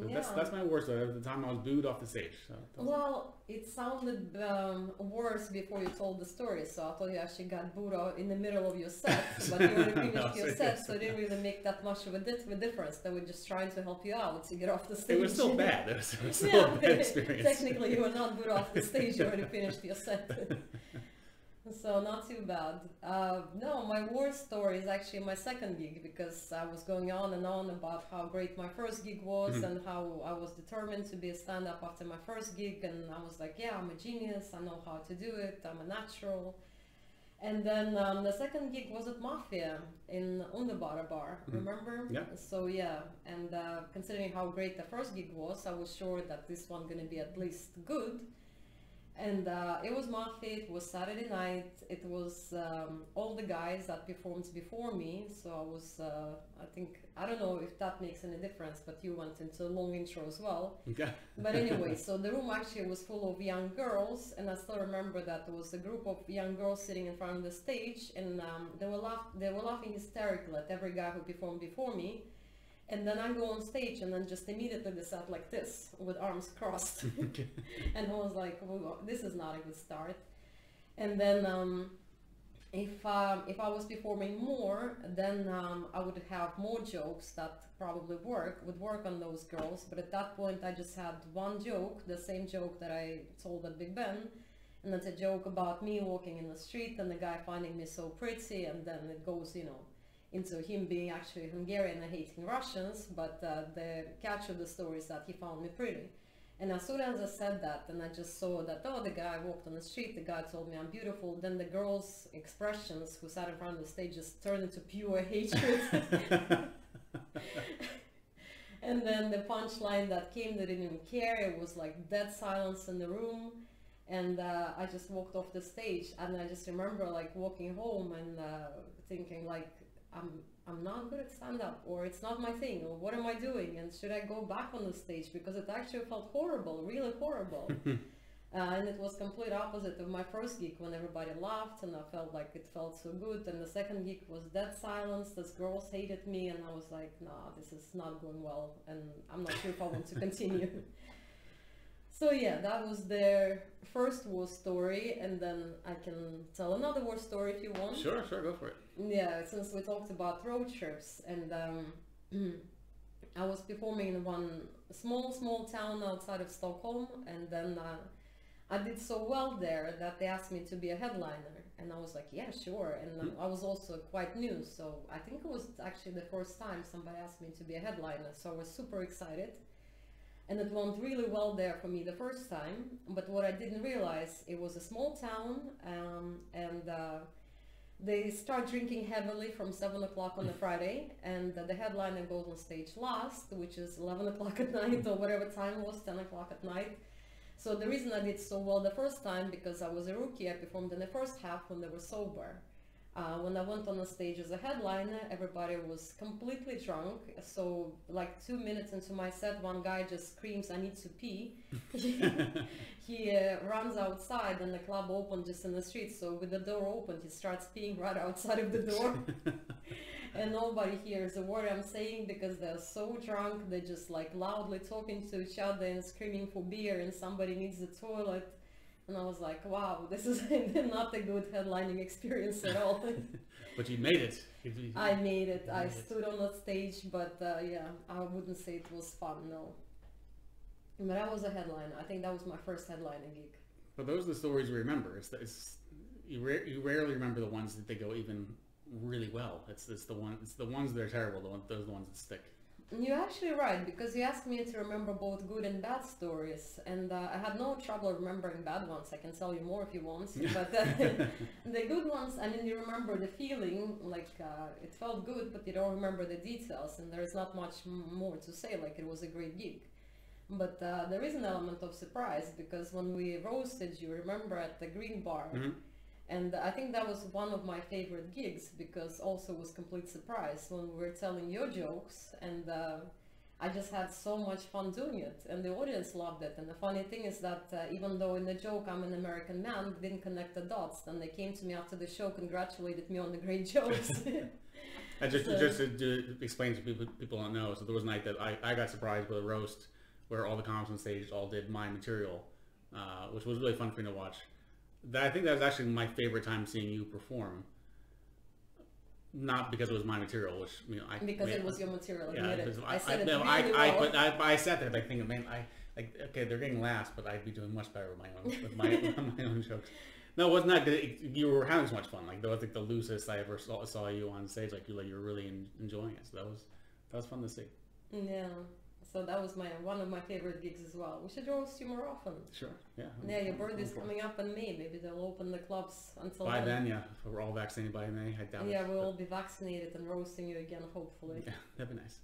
Speaker 2: Yeah.
Speaker 1: that's my worst. At the time I was booed off the stage. So
Speaker 2: Well, it sounded worse before you told the story, so I thought you actually got booed out in the middle of your set, but you already finished your set, so it didn't really make that much of a difference. They were just trying to help you out to get off the stage.
Speaker 1: it was still bad. It was still a bad experience.
Speaker 2: Technically, you were not booed off the stage. You already finished your set. So not too bad. No, my worst story is actually my second gig because I was going on and on about how great my first gig was and how I was determined to be a stand-up after my first gig, and I was like, yeah, I'm a genius, I know how to do it, I'm a natural. And then the second gig was at Mafia in Underbara Bar, remember?
Speaker 1: Yeah.
Speaker 2: So yeah, and considering how great the first gig was, I was sure that this one gonna be at least good. And it was Mafia, it was Saturday night, it was all the guys that performed before me, so I was, I don't know if that makes any difference, but you went into a long intro as well.
Speaker 1: Okay.
Speaker 2: But anyway, so the room actually was full of young girls, and I still remember that there was a group of young girls sitting in front of the stage, and they were laughing hysterically at every guy who performed before me. And then I go on stage and then just immediately they sat like this with arms crossed. And I was like, well, this is not a good start. And then if I was performing more, then I would have more jokes that probably would work on those girls. But at that point I just had one joke, the same joke that I told at Big Ben. And it's a joke about me walking in the street and the guy finding me so pretty, and then it goes, into him being actually Hungarian and hating Russians, but the catch of the story is that he found me pretty. And as soon as I said that, and I just saw that, oh, the guy walked on the street, the guy told me I'm beautiful, then the girls' expressions who sat in front of the stage just turned into pure hatred. And then the punchline that came, they didn't even care, it was like dead silence in the room. And I just walked off the stage, and I just remember like walking home and thinking like, I'm not good at stand-up, or it's not my thing, or what am I doing, and should I go back on the stage, because it actually felt horrible, really horrible. And it was complete opposite of my first gig when everybody laughed and I felt like it felt so good, and the second gig was dead silence, these girls hated me, and I was like, nah, this is not going well and I'm not sure if I want to continue. So yeah, that was their first war story, and then I can tell another war story if you want.
Speaker 1: Sure, go for it.
Speaker 2: Yeah, since we talked about road trips, and I was performing in one small town outside of Stockholm, and then I did so well there that they asked me to be a headliner. And I was like, yeah, sure. And I was also quite new, so I think it was actually the first time somebody asked me to be a headliner, so I was super excited. And it went really well there for me the first time, but what I didn't realize, it was a small town, and they start drinking heavily from 7 o'clock on a Friday, and the headliner goes on stage last, which is 11 o'clock at night or whatever time it was, 10 o'clock at night. So the reason I did so well the first time, because I was a rookie, I performed in the first half when they were sober. When I went on the stage as a headliner, everybody was completely drunk. So like 2 minutes into my set, one guy just screams, "I need to pee." He runs outside, and the club opened just in the street. So with the door open, he starts peeing right outside of the door. And nobody hears a word I'm saying because they're so drunk. They're just like loudly talking to each other and screaming for beer, and somebody needs the toilet. And I was like, wow, this is not a good headlining experience at all.
Speaker 1: But you made it.
Speaker 2: I made it. I stood on that stage, but yeah, I wouldn't say it was fun, no. But I was a headliner. I think that was my first headlining gig.
Speaker 1: But those are the stories we remember. You rarely remember the ones that they go even really well. It's the ones that are terrible. Those are the ones that stick.
Speaker 2: You're actually right, because you asked me to remember both good and bad stories, and I had no trouble remembering bad ones. I can tell you more if you want, but the good ones, I mean, you remember the feeling, like it felt good, but you don't remember the details, and there's not much more to say, like it was a great gig. But there is an element of surprise, because when we roasted you, remember, at the Green Bar, and I think that was one of my favorite gigs, because also it was complete surprise when we were telling your jokes, and I just had so much fun doing it, and the audience loved it. And the funny thing is that even though in the joke I'm an American man, didn't connect the dots, then they came to me after the show, congratulated me on the great jokes.
Speaker 1: Just to explain to people don't know, so there was a night that I got surprised with a roast where all the comics on stage all did my material, which was really fun for me to watch. I think that was actually my favorite time seeing you perform. Not because it was my material, which
Speaker 2: because it was your material.
Speaker 1: Yeah,
Speaker 2: I said it
Speaker 1: no,
Speaker 2: really well.
Speaker 1: But I sat there like thinking, man, okay, they're getting last, but I'd be doing much better with my own jokes. No, it was not good. You were having so much fun. Like that was like the loosest I ever saw you on stage. Like you were really enjoying it. So that was fun to see.
Speaker 2: Yeah. So that was one of my favorite gigs as well. We should roast you more often.
Speaker 1: Sure, yeah.
Speaker 2: Yeah, your birthday's coming up in May. Maybe they'll open the clubs until
Speaker 1: by then. Yeah, if we're all vaccinated by May, I doubt it.
Speaker 2: Yeah, we'll all be vaccinated and roasting you again, hopefully.
Speaker 1: Yeah, that'd be nice.